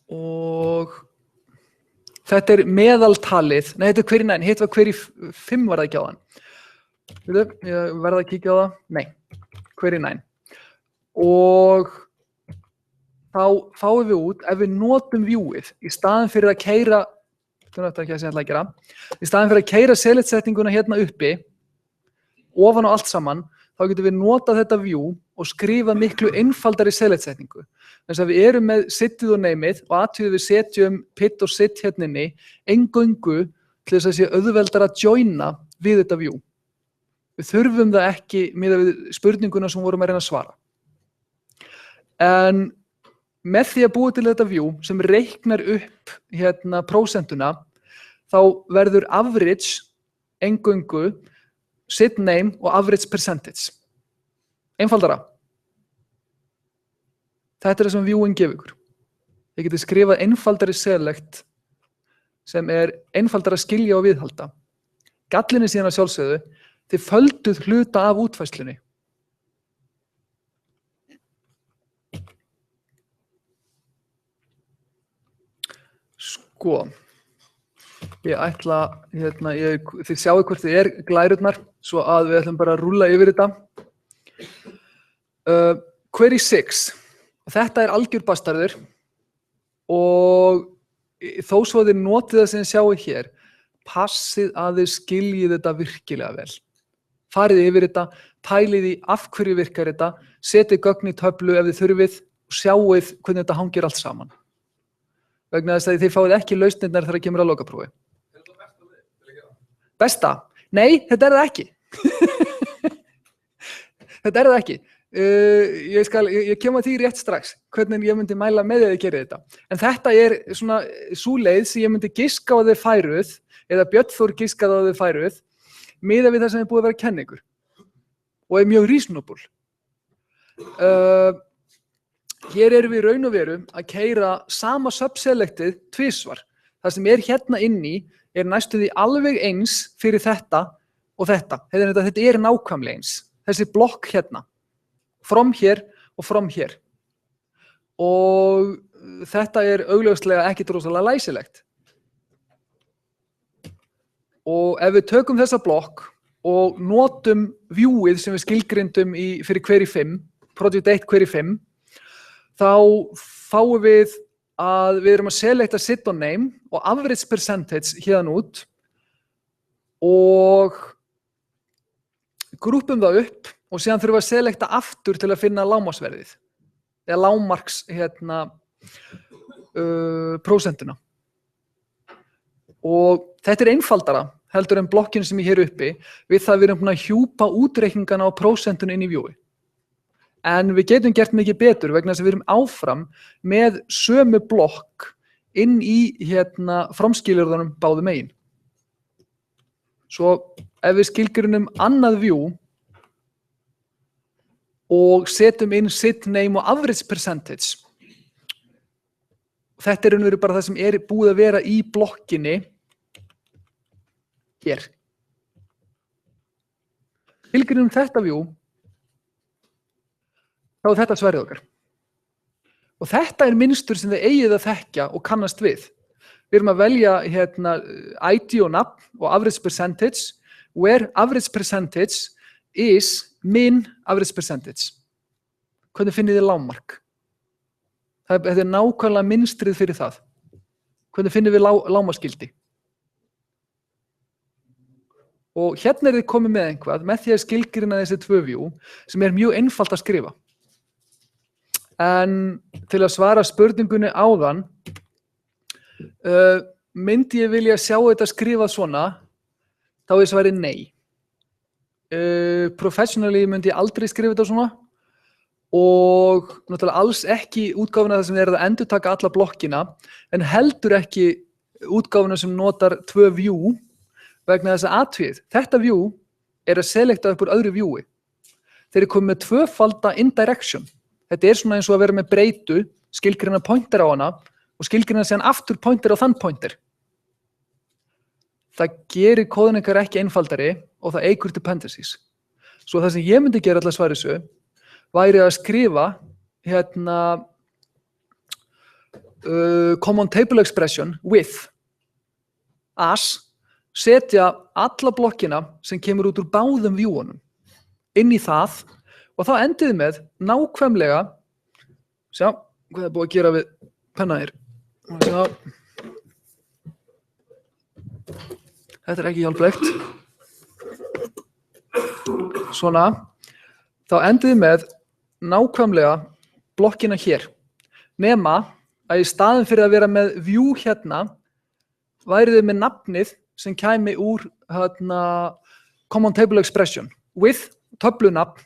Og þetta er meðaltalið, nei þetta er query 9, hitt var query 5 var það ekki á þann. Ég verða að kíkja á það, nei, query 9. Og þá fáum við út, ef við notum viewið, í staðin fyrir að keyra, í staðin fyrir að keyra select-settinguna hérna uppi, ofan á allt saman, þá getum við notað þetta view og skrifað miklu einfaldari select-setningu. Þess að við erum með sitið og nameið og athugið við setjum pit og sit hérna inni eingöngu til þess að sé auðveldara að joina við þetta view. Við þurfum það ekki miðað við spurninguna sem vorum að reyna að svara. En með því að búa til þetta view sem reiknar upp prósentuna, þá verður average eingöngu sit name og average percentage. Einfaldara. Þetta er það sem viewin gefur ykkur. Þið getið skrifað einfaldari select sem er einfaldara að skilja og viðhalda. Gallinn er síðan að sjálfsögðu, þið földuð hluta af útfærslunni. Sko, ég ætla, þið sjáu hvort þið er glærurnar, svo að við ætlum bara að rúlla yfir þetta. Query 6. Þetta er algjör bastarður og þó svo þið notið það sem þið sjáu hér, passið að þið skiljið þetta virkilega vel. Farið yfir þetta, pælið í af hverju virkar þetta, setið gögn í töflu ef þið þurfið og sjáuð hvernig þetta hangir allt saman. Vegna þess að þið fáið ekki lausnirnar þegar kemur að lokaprófi. Er þetta besta leið til að gera? Besta? Nei, þetta er það ekki. Þetta er það ekki. Ég kem að því rétt strax hvernig ég myndi mæla með að þið gerið þetta. En þetta er svona sú leið sem ég myndi giska á þið færuð eða Björn Þór giskaði á þið færuð miðað við það sem er búið að vera að kenna ykkur og er mjög reasonable. Hér erum við raun og veru að keyra sama subselectið tvisvar. Það sem er hérna inni er næstum því alveg eins fyrir þetta og þetta. Þetta er nákvæmlega eins. Þessi blokk hérna. From hér og from hér. Og þetta er augljóslega ekkert rosalega læsilegt. Og ef við tökum þessa blokk og notum viewið sem við skilgrindum fyrir query 5, Project 8 query 5, þá fáum við að við erum að selecta sit og name og average percentage hérna út og grúpum það upp og síðan þurfum við að selecta aftur til að finna lágmarksverðið eða lágmarks prósentuna. Og þetta er einfaldara heldur en blokkinu sem ég hér uppi við það við erum búin að hjúpa útreikningana á prósentuna inn í viewið. En við getum gert mikið betur vegna þess að við erum áfram með sömu blokk inn í framskilyrðunum báðum megin. Svo ef við skilgrunum annað view og setjum inn sit name og average percentage, þetta er raunveru bara það sem er búið að vera í blokkinni hér. Skilgreinum þetta view, þá er þetta sverðið okkar. Og þetta er mynstur sem þið eigið að þekkja og kannast við. Við erum að velja ID og nafn og average percentage, where average percentage is min average percentage. Hvernig finnið þið lágmark? Þetta er nákvæmlega mynstrið fyrir það. Hvernig finnum við lágmarksgildi? Og hérna er þið komið með einhvað, með því að skilgreina þessi tvö view, sem er mjög einfalt að skrifa. En til að svara spurningunni áðan, myndi ég vilja sjá þetta skrifað svona, þá er svarið nei. Professionally myndi ég aldrei skrifa þetta svona, og náttúrulega alls ekki útgáfuna þar sem þið eruð að endurtaka alla blokkina, en heldur ekki útgáfuna sem notar tvö view, vegna þess að atvið. Þetta view er að selekta upp úr öðru viewi. Þeir eru komið með tvöfalda indirection. Þetta er svona eins og að vera með breytu, skilgreina pointer á hana og skilgreina síðan aftur pointer á þann pointer. Það gerir kóðun ykkar ekki einfaldari og það eykur dependencies. Svo það sem ég myndi gera alltaf svara þessu væri að skrifa common table expression with as, setja alla blokkina sem kemur út úr báðum viewunum inn í það og þá endiði með nákvæmlega, sjá, hvað er búið að gera við pennaðir. Þetta er ekki hjálplegt. Svona, þá endiði með nákvæmlega blokkina hér, nema að í staðin fyrir að vera með view hérna, værið þið með nafnið sem kæmi úr common table expression with töflunafn,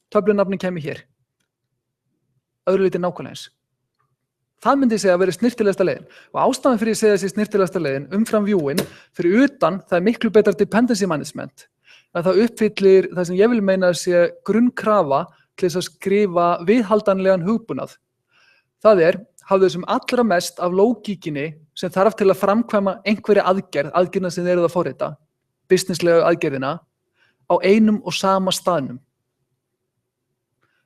töflunafni kæmi hér. Öðru lítið nákvæmlega eins. Það myndi ég segja að vera snirtilegasta leiðin. Og ástæðan fyrir að segja þessi snirtilegasta leiðin umfram viewin, fyrir utan það er miklu betra dependency management, að það uppfyllir það sem ég vil meina að sé grunnkrafa til þess að skrifa viðhaldanlegan hugbúnað. Það er, hafðu sem allra mest af lógíkinni sem þarf til að framkvæma einhverja aðgerðina sem þeir eru að forrita, businesslega aðgerðina, á einum og sama staðnum.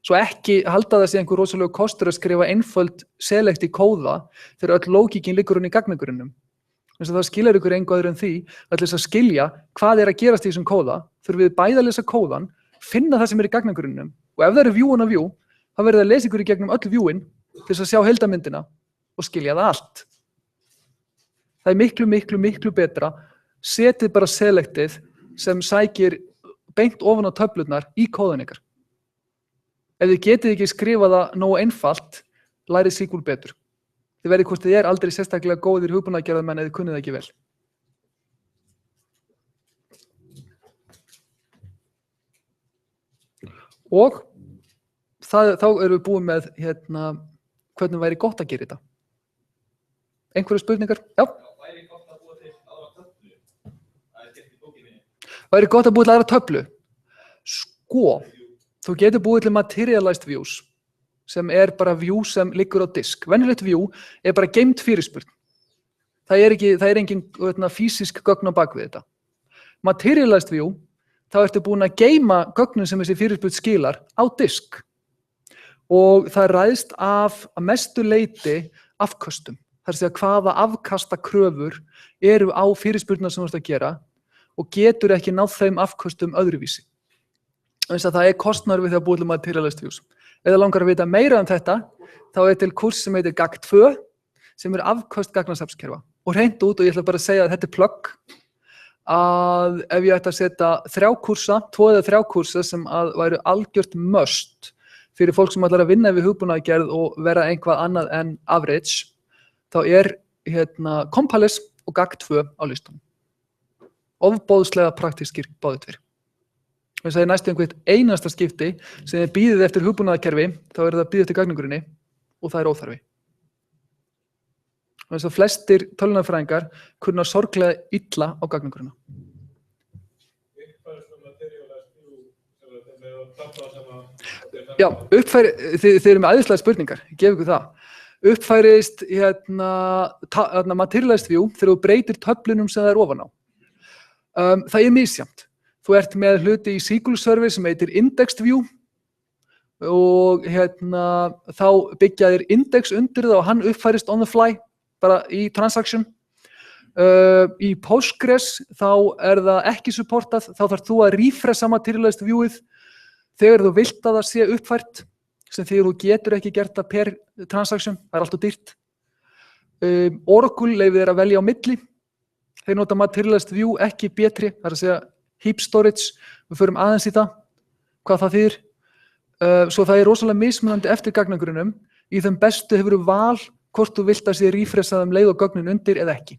Svo ekki halda það sé einhver rosalega kostur að skrifa einföld select í kóða þegar öll lógíkin liggur hún í gagnagrunnum. Þess að það skilar ykkur engu öðru en því að til þess að skilja hvað er að gerast í þessum kóða, þurfum við bæði að lesa kóðan, finna það sem er í gagnagrunnum og ef það eru view on a view, þá verður það að lesa ykkur í gegnum öll viewin til þess að sjá heildamyndina og skilja það allt. Það er miklu, miklu, miklu betra. Setið bara selectið sem sækir beint ofan á töflurnar í kóðan ykkar. Ef þið getið ekki skrifað það nógu einfalt, lærið SQL betur. Þið verðið hvort þið aldrei sérstaklega góðir hugbúnaðargerðarmenn eða þið kunnið það ekki vel. Og þá erum við búin með hvernig væri gott að gera þetta. Einhverju spurningar? Já. Væri gott að búa til aðra töflu? Það er gert í bókinni. Væri gott að búa til aðra töflu? Sko, þú getur búið til materialized views, sem er bara view sem liggur á disk. Venjulegt view er bara geymd fyrirspurn. Það er engin fysisk gögn á bak við þetta. Materialized view, þá ertu búin að geyma gögnin sem þessi fyrirspurn skilar á disk. Og það ræðst af að mestu leyti afköstum. Það er að segja hvaða afkasta kröfur eru á fyrirspurnar sem þú ert að gera og getur ekki náð þeim afköstum öðruvísi. Þannig að það er kostnaður við því að búa til materialized views. Ef það langar að vita meira um þetta, þá er til kurs sem heitir GAG2 sem er afköst gagnasafnskerfa. Og hreint út, og ég ætla bara að segja að þetta er plugg, að ef ég ætti að setja 2 eða 3 kursa sem væru algjört must fyrir fólk sem ætlar að vinna við hugbúnaðargerð og vera einhvað annað en average, þá er Compalis og GAG2 á listanum. Ofboðslega praktískir báðir tveir. Þess að næstu einhvert einasta skipti sem þið bíðið eftir hugbúnaðarkerfi, þá er það bíðið eftir gagnagrunni og það er óþarfi. Þess að flestir tölvunarfræðingar kunna sorglega illa á gagnagrunna. Já, þið eru með æðislega spurningar, ég gef ykkur það. uppfærist materialized view þegar þú breytir töflunum sem það er ofan á. Það er misjafnt. Þú ert með hluti í SQL Server sem heitir indexed view og þá byggja þér index undir það og hann uppfærist on the fly, bara í transaction. Í Postgres þá er það ekki supportað, þá þarf þú að refresha materialized viewið þegar þú vilt að það sé uppfært, sem þegar þú getur ekki gert það per transaction, það er alltaf dýrt. Oracle leyfir þér að velja á milli, þeir nota materialized view, ekki B3, það er að segja heap storage, við förum aðeins í það, hvað það þýðir. Svo það er rosalega mismunandi eftir gagnagrunnum, í þeim bestu hefur þú val hvort þú vilt að sé refreshað leið og gögnin undir eða ekki.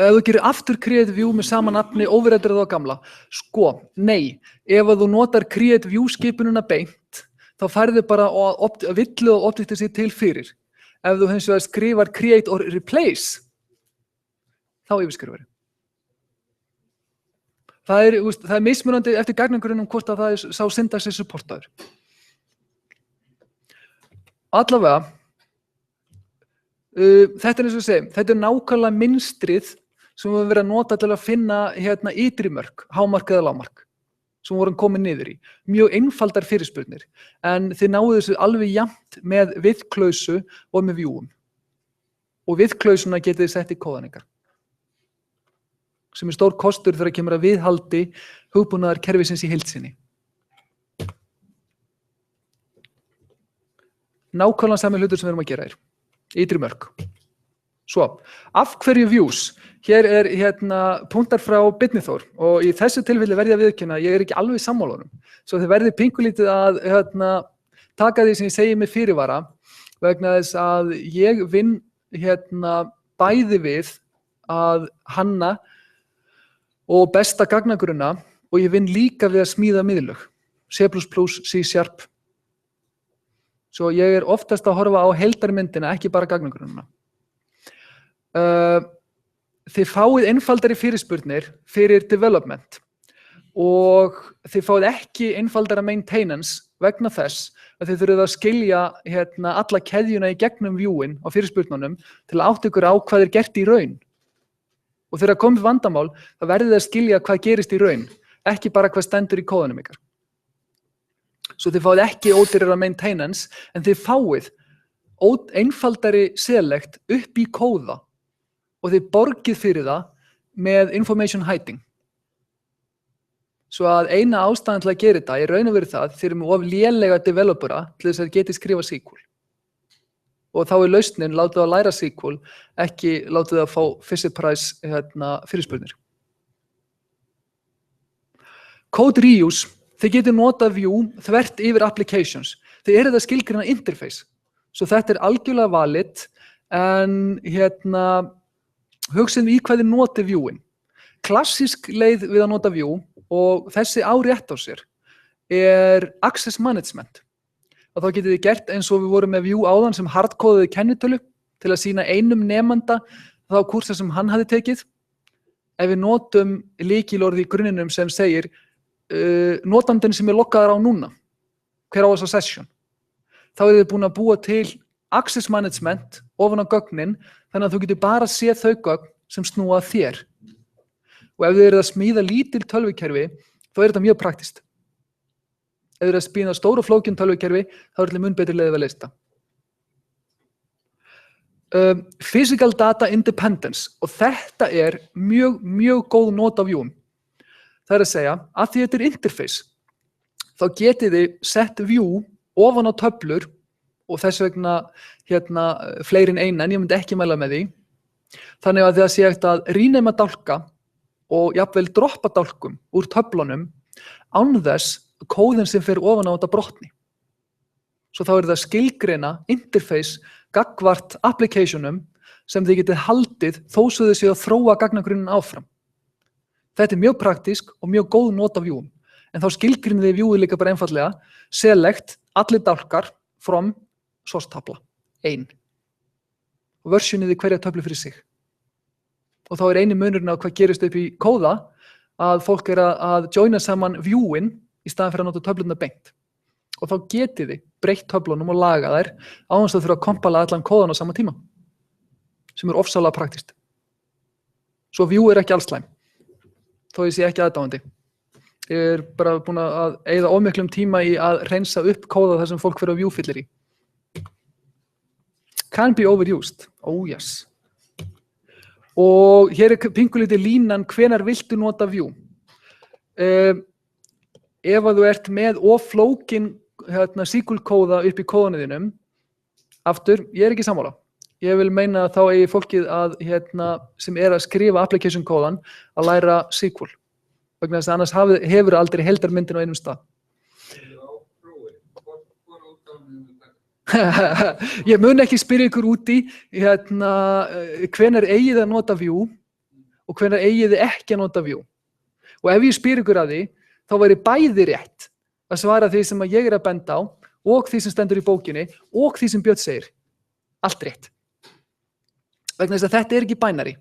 Ef þú gerir aftur create view með sama nafni overriderað á gamla, sko, nei, ef þú notar create view skipununa beint, þá færðu bara villu og objekti sér til fyrir. Ef þú hins vegar skrifar create or replace, þá yfirskrifar. Það er mismunandi eftir gagnagrunnum hvort að það er sá syntax er supportaður. Allavega, þetta er eins og ég segi, þetta er nákvæmlega mynstrið sem við höfum verið að nota til að finna ytri mörk, hámark eða lágmark, sem vorum komin niður í. Mjög einfaldar fyrirspurnir, en þið náðu þessu alveg jafnt með viðklausu og með viewum. Og viðklausuna getið þið sett í kóðaningar, sem er stór kostur þegar kemur að viðhaldi hugbúnaðar kerfisins í heild sinni. Nákvæmlega sami hlutur sem við erum að gera hér, ytri mörk. Svo, af hverju views? Hér er punktar frá Birnithor og í þessu tilfelli verði að viðurkenna, ég er ekki alveg sammála honum. Svo þið verðið pingulítið að taka því sem ég segi með fyrirvara vegna þess að ég vinn bæði við að hanna og besta gagnagrunna og ég vinn líka við að smíða miðlög, C++, C#. Svo ég er oftast að horfa á heildarmyndina, ekki bara gagnagrunnuna. Þið fáið einfaldari fyrirspurnir fyrir development og þið fáið ekki einfaldara maintenance vegna þess að þið þurfið að skilja alla keðjuna í gegnum viewin á fyrirspurnunum til að átta ykkur á hvað er gert í raun. Og þegar komið vandamál, þá verðið að skilja hvað gerist í raun, ekki bara hvað stendur í kóðanum ykkar. Svo þið fáið ekki ódýrara maintenance, en þið fáið einfaldari select upp í kóða og þið borgið fyrir það með information hiding. Svo að eina ástæðan til að gera þetta er raun og verið það, þið erum of lélega developera til þess að geti skrifa SQL. Og þá er lausnin, látið að læra SQL, ekki látið að fá Fisher Price fyrirspurnir. Code reuse, þið getur notað view þvert yfir applications. Þið eru það skilgreina interface. Svo þetta er algjörlega valid, en hugsið í hvað þið notið viewin. Klassísk leið við að nota view, og þessi á rétt á sér, er access management. Og þá getið þið gert eins og við vorum með view áðan sem hardkóðaði kennitölu til að sýna einum nemanda þá kúrsa sem hann hafði tekið. Ef við notum lykilorð í grunninum sem segir notandinn sem er loggaður á núna, hver á þessa session, þá er þið búin að búa til access management ofan á gögnin, þannig að þú getur bara séð þau gögn sem snúa að þér. Og ef þið eruð að smíða lítil tölvukerfi, þá er þetta mjög praktist. Ef þið eruð að smíða stór og flókin tölvukerfi, þá er þetta mun betri leið að leysa. Physical data independence, og þetta er mjög, mjög góð not af viewum. Það er að segja, að því þetta er interface, þá getið þið sett view ofan á töflur og þess vegna fleiri en eina, en ég myndi ekki mæla með því. Þannig að það sé hægt að rínema dálka og jafnvel droppa dálkum úr töflunum án þess kóðin sem fer ofan á þetta brotni. Svo þá er það skilgreina interface gagnvart applicationum sem þið getið haldið þó svo þið séu að þróa gagnagrunnin áfram. Þetta er mjög praktísk og mjög góð not af viewum. En þá skilgreinið þið viewið líka bara einfallega select allir dálkar from source tabla, 1. Og versionið hverja töflu fyrir sig. Og þá er eini munurinn á hvað gerist upp í kóða að fólk er að joina saman viewin í staðan fyrir að nota töflurnar beint. Og þá getið þið breytt töflunum og laga þær á þess að þurfa að kompala allan kóðan á sama tíma, sem ofsalega praktískt. Svo Vue ekki alls slæm, þó ég sé ekki aðdáandi. Ég bara búin að eyða of miklum tíma í að hreinsa upp kóða þar sem fólk fyrir að Vue fyllir í. Can be overused. Oh yes. Og hér pingulítið línan hvenær viltu nota Vue. Ef að þú ert með of flókin SQL-kóða upp í kóðanum, aftur, ég ekki sammála. Ég vil meina að þá eigi fólkið að, sem að skrifa application-kóðan að læra SQL. Vegna þess að annars hefur aldrei heildarmyndin á einum stað. Ég mun ekki spyrja ykkur út í hvenær eigið að nota Vue og hvenær eigið þið ekki að nota Vue. Og ef ég spyr ykkur að því, þá væri bæði rétt að svara því sem að ég að benda á og því sem stendur í bókinni og því sem Björn segir. Allt rétt. Vegna þess að þetta ekki binary.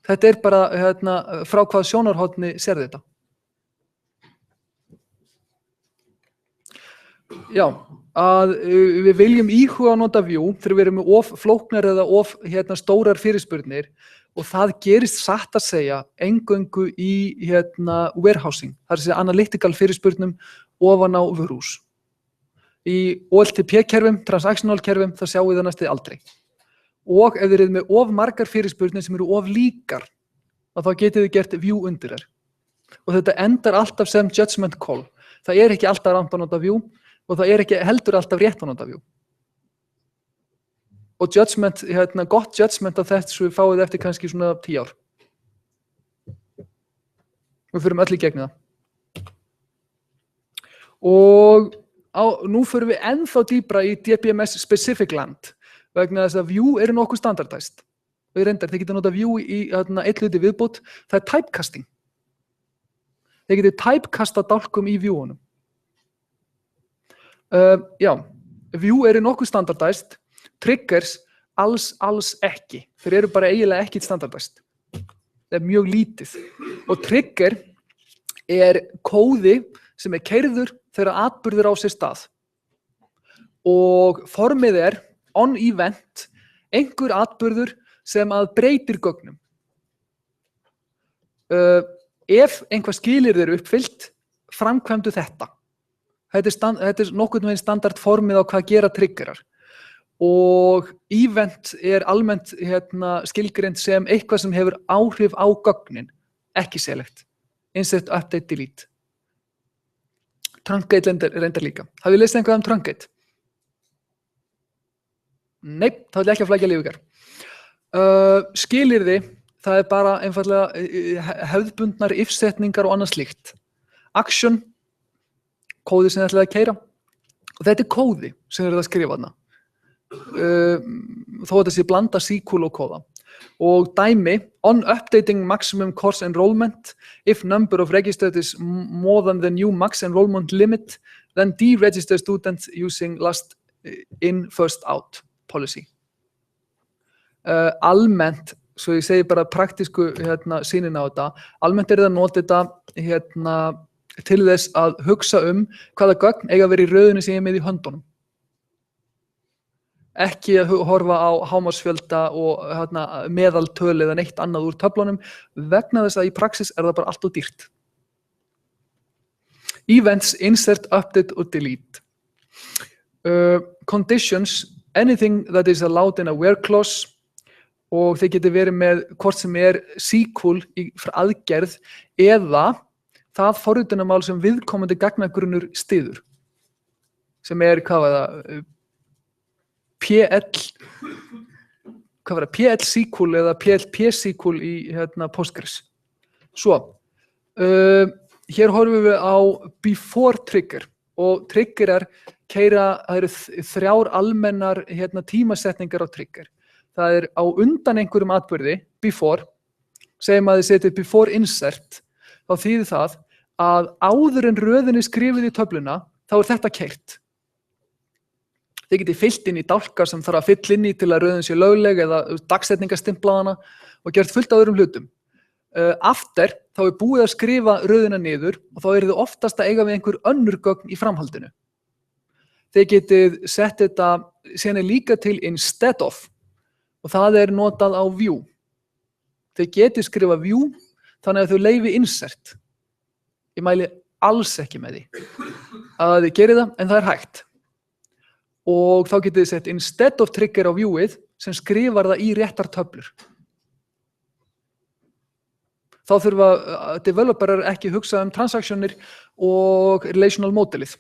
Þetta bara frá hvað sjónarhorni sér þetta. Já, að við viljum íhuga að nota Vue þegar við erum með of flóknar eða of stórar fyrirspurnir og það gerist satt að segja eingöngu í warehousing, það er að segja analytical fyrirspurnum ofan á vörhús. Í OLTP-kerfum, transactional-kerfum, það sjáum við það næstu aldrei. Og ef þið eruð með of margar fyrirspurnir sem eru of líkar, þá getið þið gert Vue undir þær. Og þetta endar alltaf sem judgment call. Það ekki alltaf rangt að nota Vue og það ekki heldur alltaf rétt að nota Vue. Og judgment, gott judgment af þessu fáið eftir kannski svona 10 ár. Við förum öll í gegn það. Og nú förum við ennþá dýpra í DBMS specific land. Vegna þess að Vue nokkuð standardized. Og reyndar, þið getið nota Vue í eitt hluti viðbót, það typecasting. Þið getið typecasta dálkum í Vue-unum. Já, Vue nokkuð standardized, triggers alls ekki. Þeir bara eiginlega ekki standardized. Það mjög lítið. Og trigger kóði sem keyrður þegar atburður á sér stað. Og formið on event, einhver atburður sem að breytir gögnum. Ef einhvað skilyrði uppfyllt, framkvæmdu þetta. Þetta nokkurn veginn standard formið á hvað gera triggerar. Og event almennt skilgreint sem eitthvað sem hefur áhrif á gögnin, ekki select. Insert, update, delete. Truncate reyndar líka. Hafið þið lesið eitthvað truncate? Nei, þá ég ekki að flækja líf ykkar. Skilyrði, það bara einfaldlega hefðbundnar if-setningar og annað slíkt. Action, kóði sem þið ætlaði að keyra. Og þetta kóði sem þið að skrifa þarna. Þó að þessi blanda SQL og kóða. Og dæmi, on updating maximum course enrollment, if number of registered is more than the new max enrollment limit, then deregister students using last in first out policy. Almennt, svo ég segi bara praktísku sýnin á þetta, almennt það nota þetta til þess að hugsa hvaða gögn eiga að vera í röðinni sem ég með í höndunum. Ekki að horfa á hámarksfjölda og meðaltölu eða neitt annað úr töflunum, vegna þess að í praxis það bara allt of dýrt. Events, insert, update og delete. Conditions, anything that is allowed in a where clause, og þeir geti verið með hvort sem SQL frá aðgerð eða það forritunarmál sem viðkomandi gagnagrunnur styður. Sem hvað var það? PL SQL eða PLP SQL í Postgres. Svo, hér horfum við á before trigger og triggerar keyra, það eru 3 almennar tímasetningar á trigger. Það á undan einhverjum atburði, before, segjum að þið setið before insert, þá þýðir það að áður en röðin skrifið í töfluna, þá þetta keyrt. Þið getið fyllt inn í dálkar sem þarf að fylla inn í til að röðin sé lögleg eða dagsetningastimplaðana og gert fullt af öðrum hlutum. After, þá búið að skrifa röðina niður og þá þið oftast að eiga við einhver önnur gögn í framhaldinu. Þið getið sett þetta, síðan líka til instead of og það notað á view. Þið getið skrifa view þannig að þau leyfi insert. Ég mæli alls ekki með því að þið gerið það, en það hægt. Og þá getið þið sett instead of trigger á viewið sem skrifar það í réttar töflur. Þá þurfa developerar ekki hugsa transactionir og relational modelið.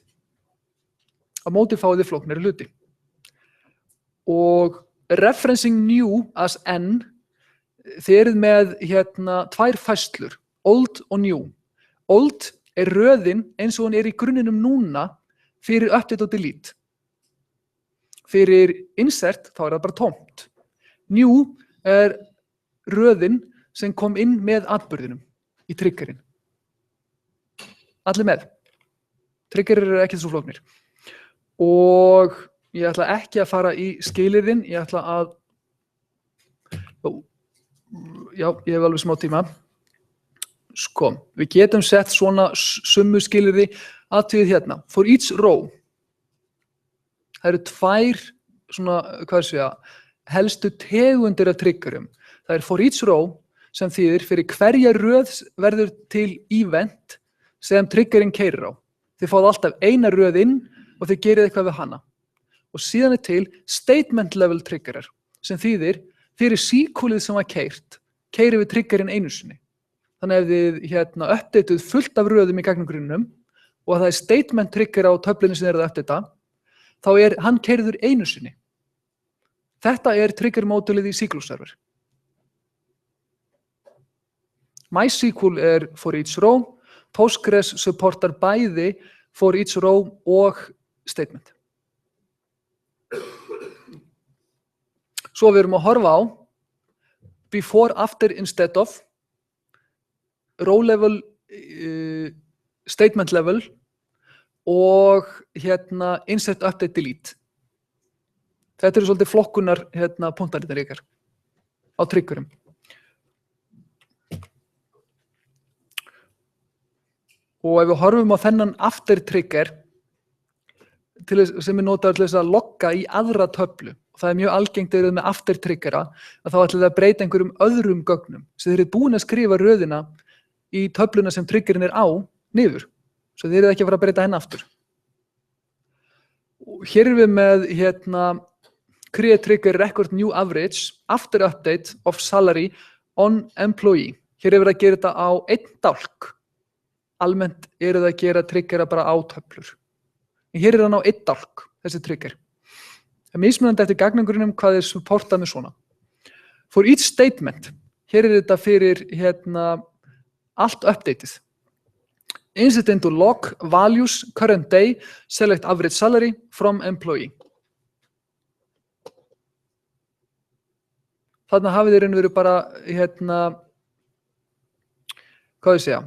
Að móti fáið þið flóknari hluti. Og referencing new as n, þið með tvær færslur, old og new. Old röðin eins og hún í grunninum núna fyrir update og delete. Fyrir insert þá það bara tómt. New röðin sem kom inn með atburðinum í triggerinn. Allir með. Triggerir ekki svo flóknir. Og ég ætla ekki að fara í skilyrðin, ég ætla að já, ég hef alveg smá tíma. Sko, við getum sett svona summu skilyrði athugið hérna. For each row. Það eru tvær svona, helstu tegundir af triggerum. Það for each row sem þýðir fyrir hverja röð verður til event sem triggerinn keyrir á. Þið fáið alltaf eina röð inn og þið gerið eitthvað við hana. Og síðan til statement level triggerar sem þýðir fyrir síkulið sem var keyrt, keyrið við triggerinn einu sinni. Þannig ef þið uppdeituð fullt af röðum í gagnagrunnum og það statement trigger á töflunni sem þið að uppdeita, þá hann keyrður einu sinni. Þetta trigger módulið í SQL server. MySQL for each row, Postgres supportar bæði for each row og statement. Svo við erum að horfa á before, after, instead of, row level, statement level og insert, update, delete. Þetta svolítið flokkunar punktarnir ykkar á triggerum. Og ef við horfum á þennan after trigger sem notaður til þess að logga í aðra töflu, og það mjög algengt með after triggera, að þá ætlum við að breyta einhverjum öðrum gögnum sem þið búin að skrifa röðina í töfluna sem triggerin á niður, svo þið ekki að fara að breyta henni aftur. Og hér við með create trigger record new average after update of salary on employee. Hér við að gera þetta á einn dálk. Almennt það að gera triggera bara á töflur. En hér hann á einn dálk, þessi trigger. Það mismunandi eftir gagnagrunnum hvað supportað með svona. For each statement, hér þetta fyrir allt updateið. Insert into log values current day, select average salary from employee. Þarna hafið þið verið bara, hvað ég segja,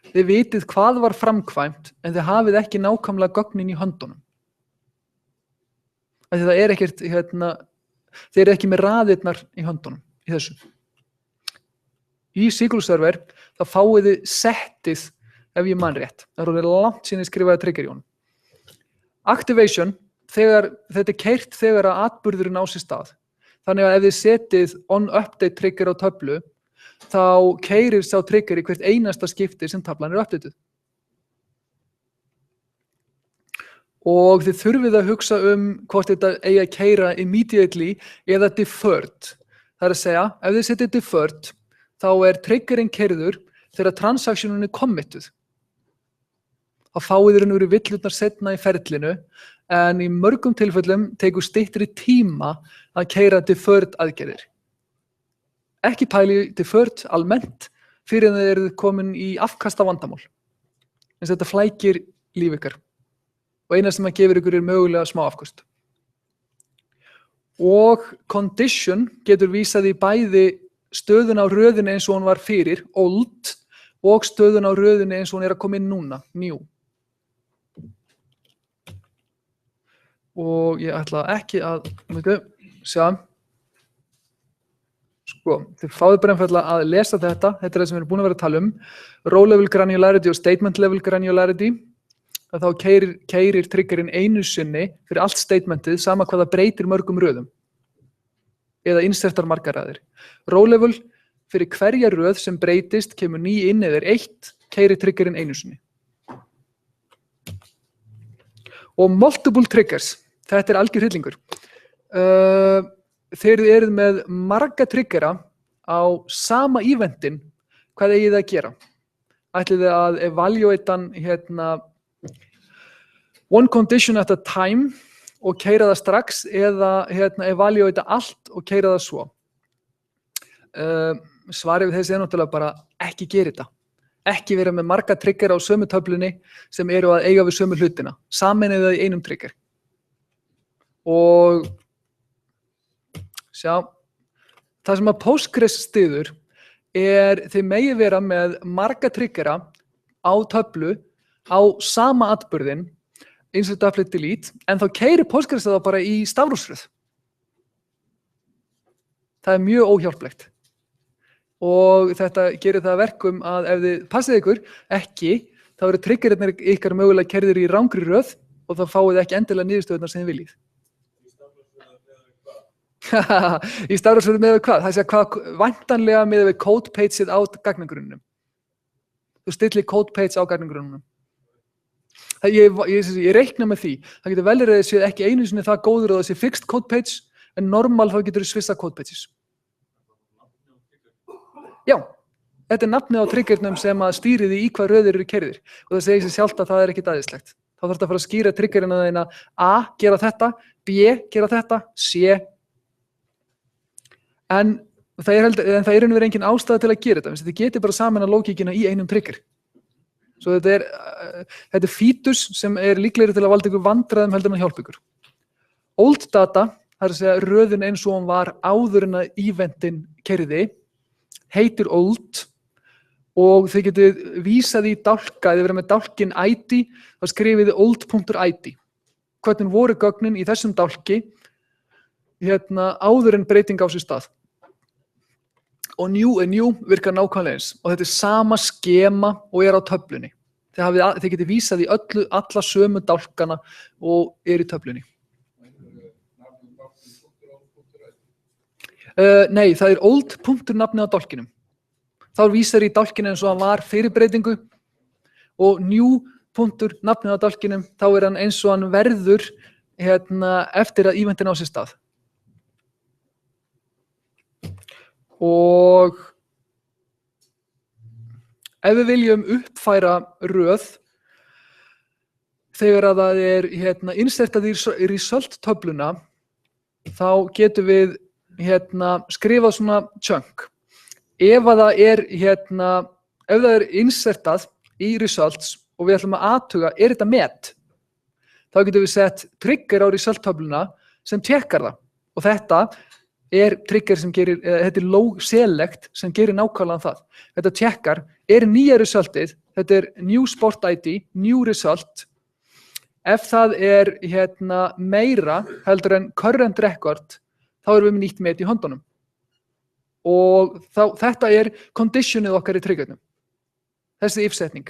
þið vitið hvað var framkvæmt, en þið hafið ekki nákvæmlega gögnin í höndunum. Það ekkert, þið ekki með raðirnar í höndunum í þessu. Í SQL server, þá fáið þið settið ef ég man rétt. Það langt síðan ég skrifaði trigger í honum. Activation, þetta keyrt þegar að atburðurinn á sér stað. Þannig að ef þið setið on update trigger á töflu, þá keyrir sá trigger í hvert einasta skipti sem taflan uppdeituð. Og þið þurfið að hugsa hvort þetta eigi að keyra immediately eða deferred. Það að segja, ef þið setið deferred, þá triggerinn keyrður þegar transactionin committuð. Þá fáið þið villurnar seinna í ferlinu, en í mörgum tilfellum tekur styttri tíma að keyra deferred aðgerðir. Ekki pæli deferred almennt fyrir að þið komin í afkasta vandamál. En þetta flækir líf ykkar. Og eina sem að gefur ykkur mögulega smá afkast. Og condition getur vísað í bæði stöðun á röðinni eins og hún var fyrir, old, og stöðun á röðinni eins og hún að koma inn núna, new. Og ég ætla ekki að, sjá, Sko, þið fáið bara einfaldlega að lesa þetta er það sem við erum búin að vera að tala um. Row level granularity og statement level granularity. Að þá keyrir triggerinn einu sinni fyrir allt statementið sama hvað það breytir mörgum röðum. Eða insertar margar raðir. Row level fyrir hverja röð sem breytist kemur ný inn eða 1, keyrir triggerinn einu sinni. Og multiple triggers, þetta er algjör hryllingur. Þegar þið eruð með marga triggera á sama eventin, hvað eigið þið að gera? Ætlið þið að evaluatean one condition at a time og keyra það strax eða evaluata allt og keyra það svo? Svarið við þessi er náttúrulega bara ekki gera þetta. Ekki vera með marga triggera á sömu töflunni sem eru að eiga við sömu hlutina. Sameinið það í einum trigger. Og sjá, það sem að Postgres styður þið megi vera með marga triggera á töflu á sama atburðin, insert applet delete, en þá keyrir Postgres það bara í stafrófsröð. Það er mjög óhjálplegt. Og þetta gerir það að verkum að ef þið passið ykkur ekki, þá eru triggerinnir ykkar mögulega keyrðir í rangri röð og þá fáið þið ekki endilega niðurstöðurnar sem þið viljið. Í stafrófsröð með hvað? Það sé hvað væntanlega með við code pageið á gagnagrunnum. Þú stillir code page á gagnagrunnum. Ég reikna með því. Það getur vel verið að þið séu ekki einu sinni það góður og það sé fixed code page, en normal þá getur þið svissa code pages. Já, þetta er nafnið á triggernum sem að stýri því í hvað röðir eru keyrðir. Og það segir sér sjálft að það er ekkert aðeinslegt. Þá þarf þetta að fara að skýra triggerina þína A, gera þetta, B, gera þetta, C. En það er engin ástæða til að gera þetta. Þið getið bara sameina lógíkina í einum trigger. Svo þetta er fítus sem er líklegri til að valda ykkur vandræðum heldur en að hjálpa ykkur. Old data, það er að segja röðin eins og hún var áður en að eventin keyrði, heitir old og þið getið vísað í dálka, þið verið með dálkin ID, þá skrifið þið old.id. Hvernig voru gögnin í þessum dálki áður en breyting á sér stað. Og new virkar nákvæmlega eins og þetta er sama skema og er á töflunni. Þið getið vísað í alla sömu dálkana og er í töflunni. Nei, það er old punktur nafnið á dálkinum. Þá vísar í dálkinu eins og hann var fyrir breytingu og new punktur nafnið á dálkinum, þá er hann eins og hann verður eftir að eventin á sér stað. Og ef við viljum uppfæra röð þegar að það er insertað í result töfluna, þá getum við skrifað svona chunk. Ef það er insertað í results og við ætlum að athuga, er þetta met? Þá getum við sett trigger á result töfluna sem tekkar það. Og þetta er trigger sem gerir, þetta er low select sem gerir nákvæmlega það. Þetta tekkar, er nýja resultið, þetta er new sport ID, new result. Ef það er meira heldur en current record, þá erum við með nýtt met í höndunum. Og þetta er conditionið okkar í triggernum. Þessi if-setning.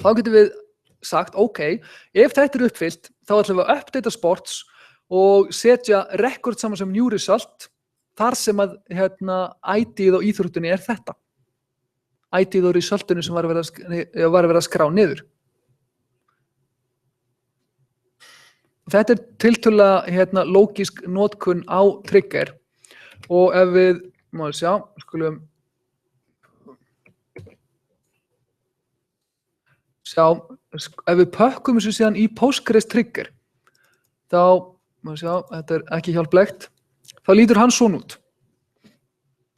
Þá getum við sagt, ok, ef þetta er uppfyllt, þá ætlum við að updata sports og setja record saman sem new result, þar sem að ID-ið á íþróttunni er þetta. ID-ið á resultinu sem var að vera að skrá niður. Þetta er tiltölulega lógísk notkun á trigger og ef við, skulum sjá, ef við pökkum þessu síðan í Postgres trigger, þá, þetta er ekki hjálplegt, þá lítur hann svona út.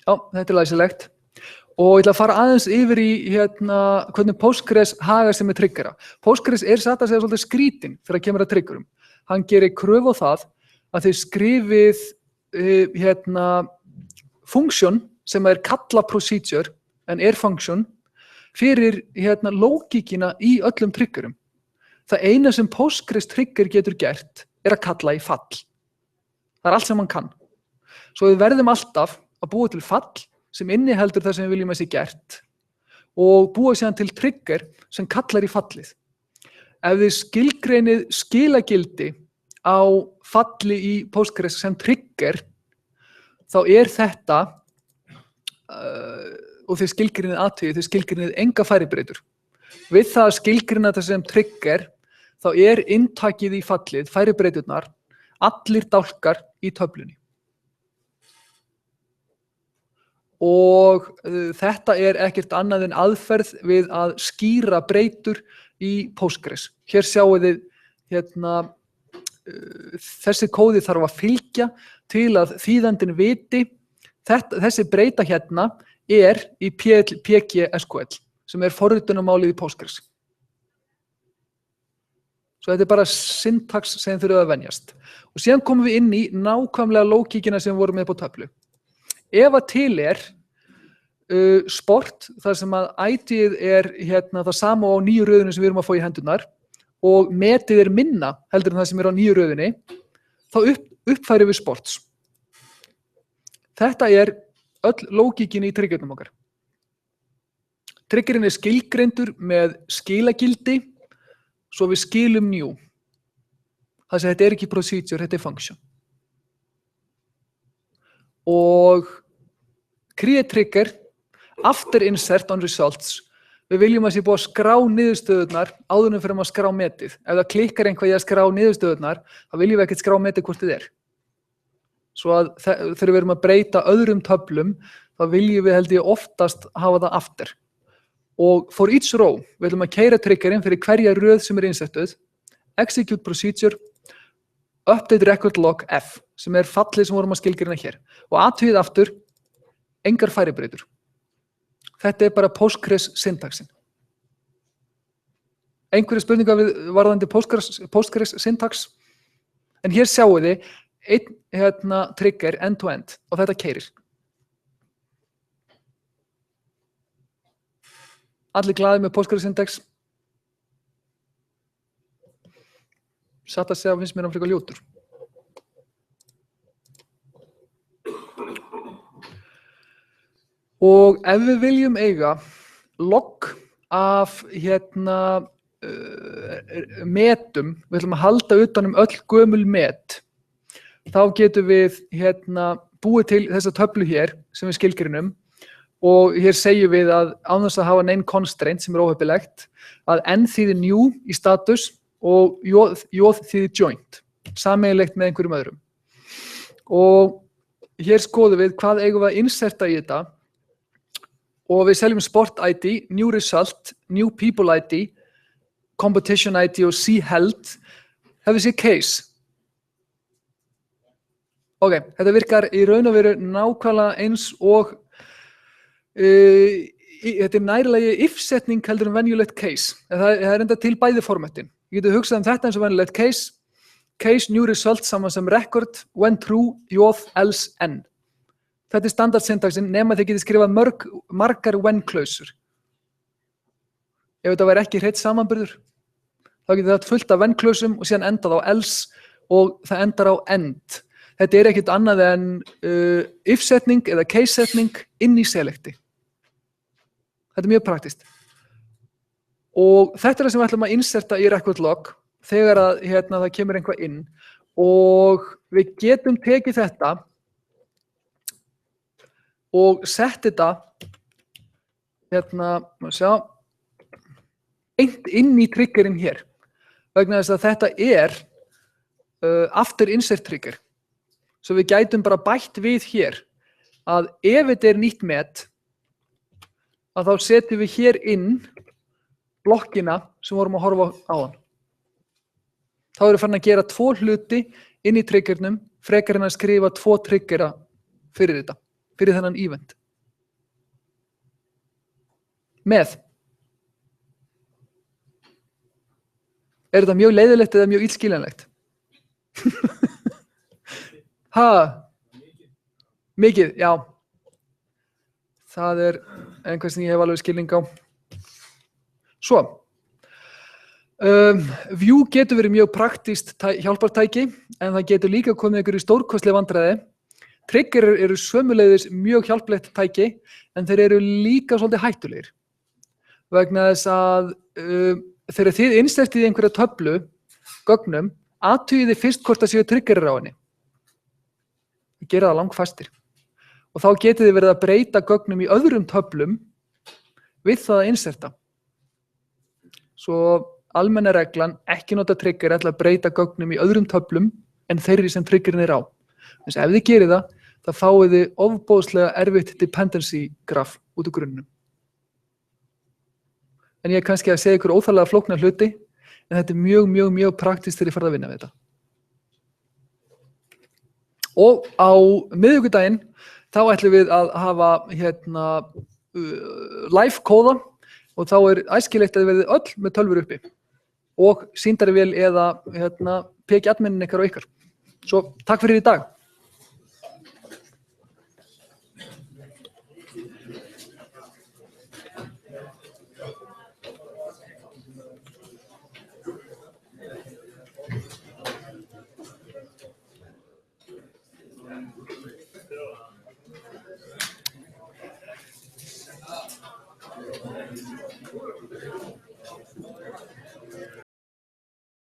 Já, þetta er læsilegt. Og ég ætla að fara aðeins yfir í hvernig Postgres hagar sig með triggera. Postgres er satt að segja svolítið skrítinn þegar kemur að triggerum. Hann gerir kröfu á það að þið skrifið function sem er kalla procedure en er function fyrir lógíkina í öllum triggerum. Það eina sem Postgres trigger getur gert er að kalla í fall. Það er allt sem hann kann. Svo við verðum alltaf að búa til fall sem inniheldur það sem við viljum að sé gert og búa síðan til trigger sem kallar í fallið. Ef þið skilgreinið skilagildi á falli í Postgres sem trigger, þá þetta, og þið skilgreinið athugið, þið skilgreinið enga færibreytur. Við það að skilgreina þetta sem trigger, þá inntakið í fallið, færibreyturnar, allir dálkar í töflunni. Og þetta ekkert annað en aðferð við að skýra breytur í Postgres. Hér sjáið þið þessi kóði þarf að fylgja til að þýðandinn viti þessi breyta hérna í PG-SQL sem forritunarmálið í Postgres. Svo þetta bara syntax sem þið þurfið að venjast. Og síðan komum við inn í nákvæmlega lógíkina sem við vorum með på töflu. Ef að til sport, þar sem að ID-ið það sama á nýju röðinu sem við erum að fá í hendurnar og metið minna heldur en það sem á nýju röðinni, þá uppfærum við sports. Þetta öll lógíkin í triggernum okkar. Triggerinn skilgreindur með skilagildi, svo við skilum new. Það sem þetta ekki procedure, þetta function. Og create trigger, after insert on results, við viljum að sé búið að skrá niðurstöðurnar áður en fyrir að skrá metið. Ef það klikkar einhvað í að skrá niðurstöðurnar, þá viljum við ekkert skrá metið hvort þið Svo að þegar við erum að breyta öðrum töflum, þá viljum við held ég oftast hafa það after. Og for each row, við viljum að keyra triggerinn fyrir hverja röð sem insettuð, execute procedure, update record log F, sem fallið sem vorum að skilgreina hér. Og athugið aftur, engar færibreytur. Þetta bara Postgres syntaxin. Einhverja spurningar varðandi Postgres syntax? En hér sjáu þið einn trigger end-to-end og þetta keyrir. Allir glaðir með Postgres syntax. Satt að segja finnst mér hann frekar ljótur. Og ef við viljum eiga logg af metum, við ætlum að halda utan öll gömul met, þá getum við búið til þessa töflu hér sem við skilgreinum og hér segjum við að án þess að hafa nein constraint sem óheppilegt, að n þýðir new í status og j þýðir joint, sameiginlegt með einhverjum öðrum. Og hér skoðum við hvað eigum við að inserta í þetta og við seljum sport ID, new result, new people ID, competition ID og c-held, hefur sér case. Ok, þetta virkar í raun og veru nákvæmlega eins og þetta nærlegi if-setning heldur en venjulegt case. Það enda til bæði formattin. Ég geti hugsað þetta eins og venjulegt case, case new result saman sem record, when true, j, else, n. Þetta standard syntaxin nema þið getið skrifað margar when-klausur. Ef þetta væri ekki hreinn samanburður, þá getið það fullt af when-klausum og síðan endað á else og það endar á end. Þetta ekkert annað en if-setning eða case-setning inn í selecti. Þetta mjög praktist. Og þetta það sem við ætlum að inserta í record log þegar að það kemur einhvað inn og við getum tekið þetta og sett þetta inn í triggerinn hér vegna þess að þetta after insert trigger. Svo við gætum bara bætt við hér að ef þetta nýtt met að þá setjum við hér inn blokkina sem vorum að horfa á hann. Þá erum við farin að gera 2 hluti inn í triggernum frekar en að skrifa 2 triggera fyrir þetta. Fyrir þennan event. Með. Þetta mjög leiðilegt eða mjög illskiljanlegt? Mikið, já. Það einhvað sem ég hef alveg skilning á. Svo. View getur verið mjög praktískt hjálpartæki, en það getur líka komið ykkur í stórkostleg vandræði. triggerar eru sömuleiðis mjög hjálplegt tæki en þeir eru líka svolítið hættulegir vegna þess að þegar þið innstættið í einhverja töflu gögnum, athugið þið fyrst hvort það séu triggerar á henni. Þið gera það langfastir og þá getið þið verið að breyta gögnum í öðrum töflum við það að inserta. Svo almenna reglan, ekki nota trigger til að breyta gögnum í öðrum töflum en þeirri sem triggerin á. Þess að ef þið gerir það, þá fáið þið ofboðslega erfitt dependency graf út úr grunnum. En ég er kannski að segja ykkur óþarlega flókna hluti, en þetta er mjög praktist þegar ég farið að vinna við þetta. Og á miðvikudaginn, þá ætlum við að hafa live kóða og þá er æskilegt að þið verðið öll með tölvur uppi og sýndarvél eða PG-adminin ykkar og ykkar. Svo takk fyrir í dag.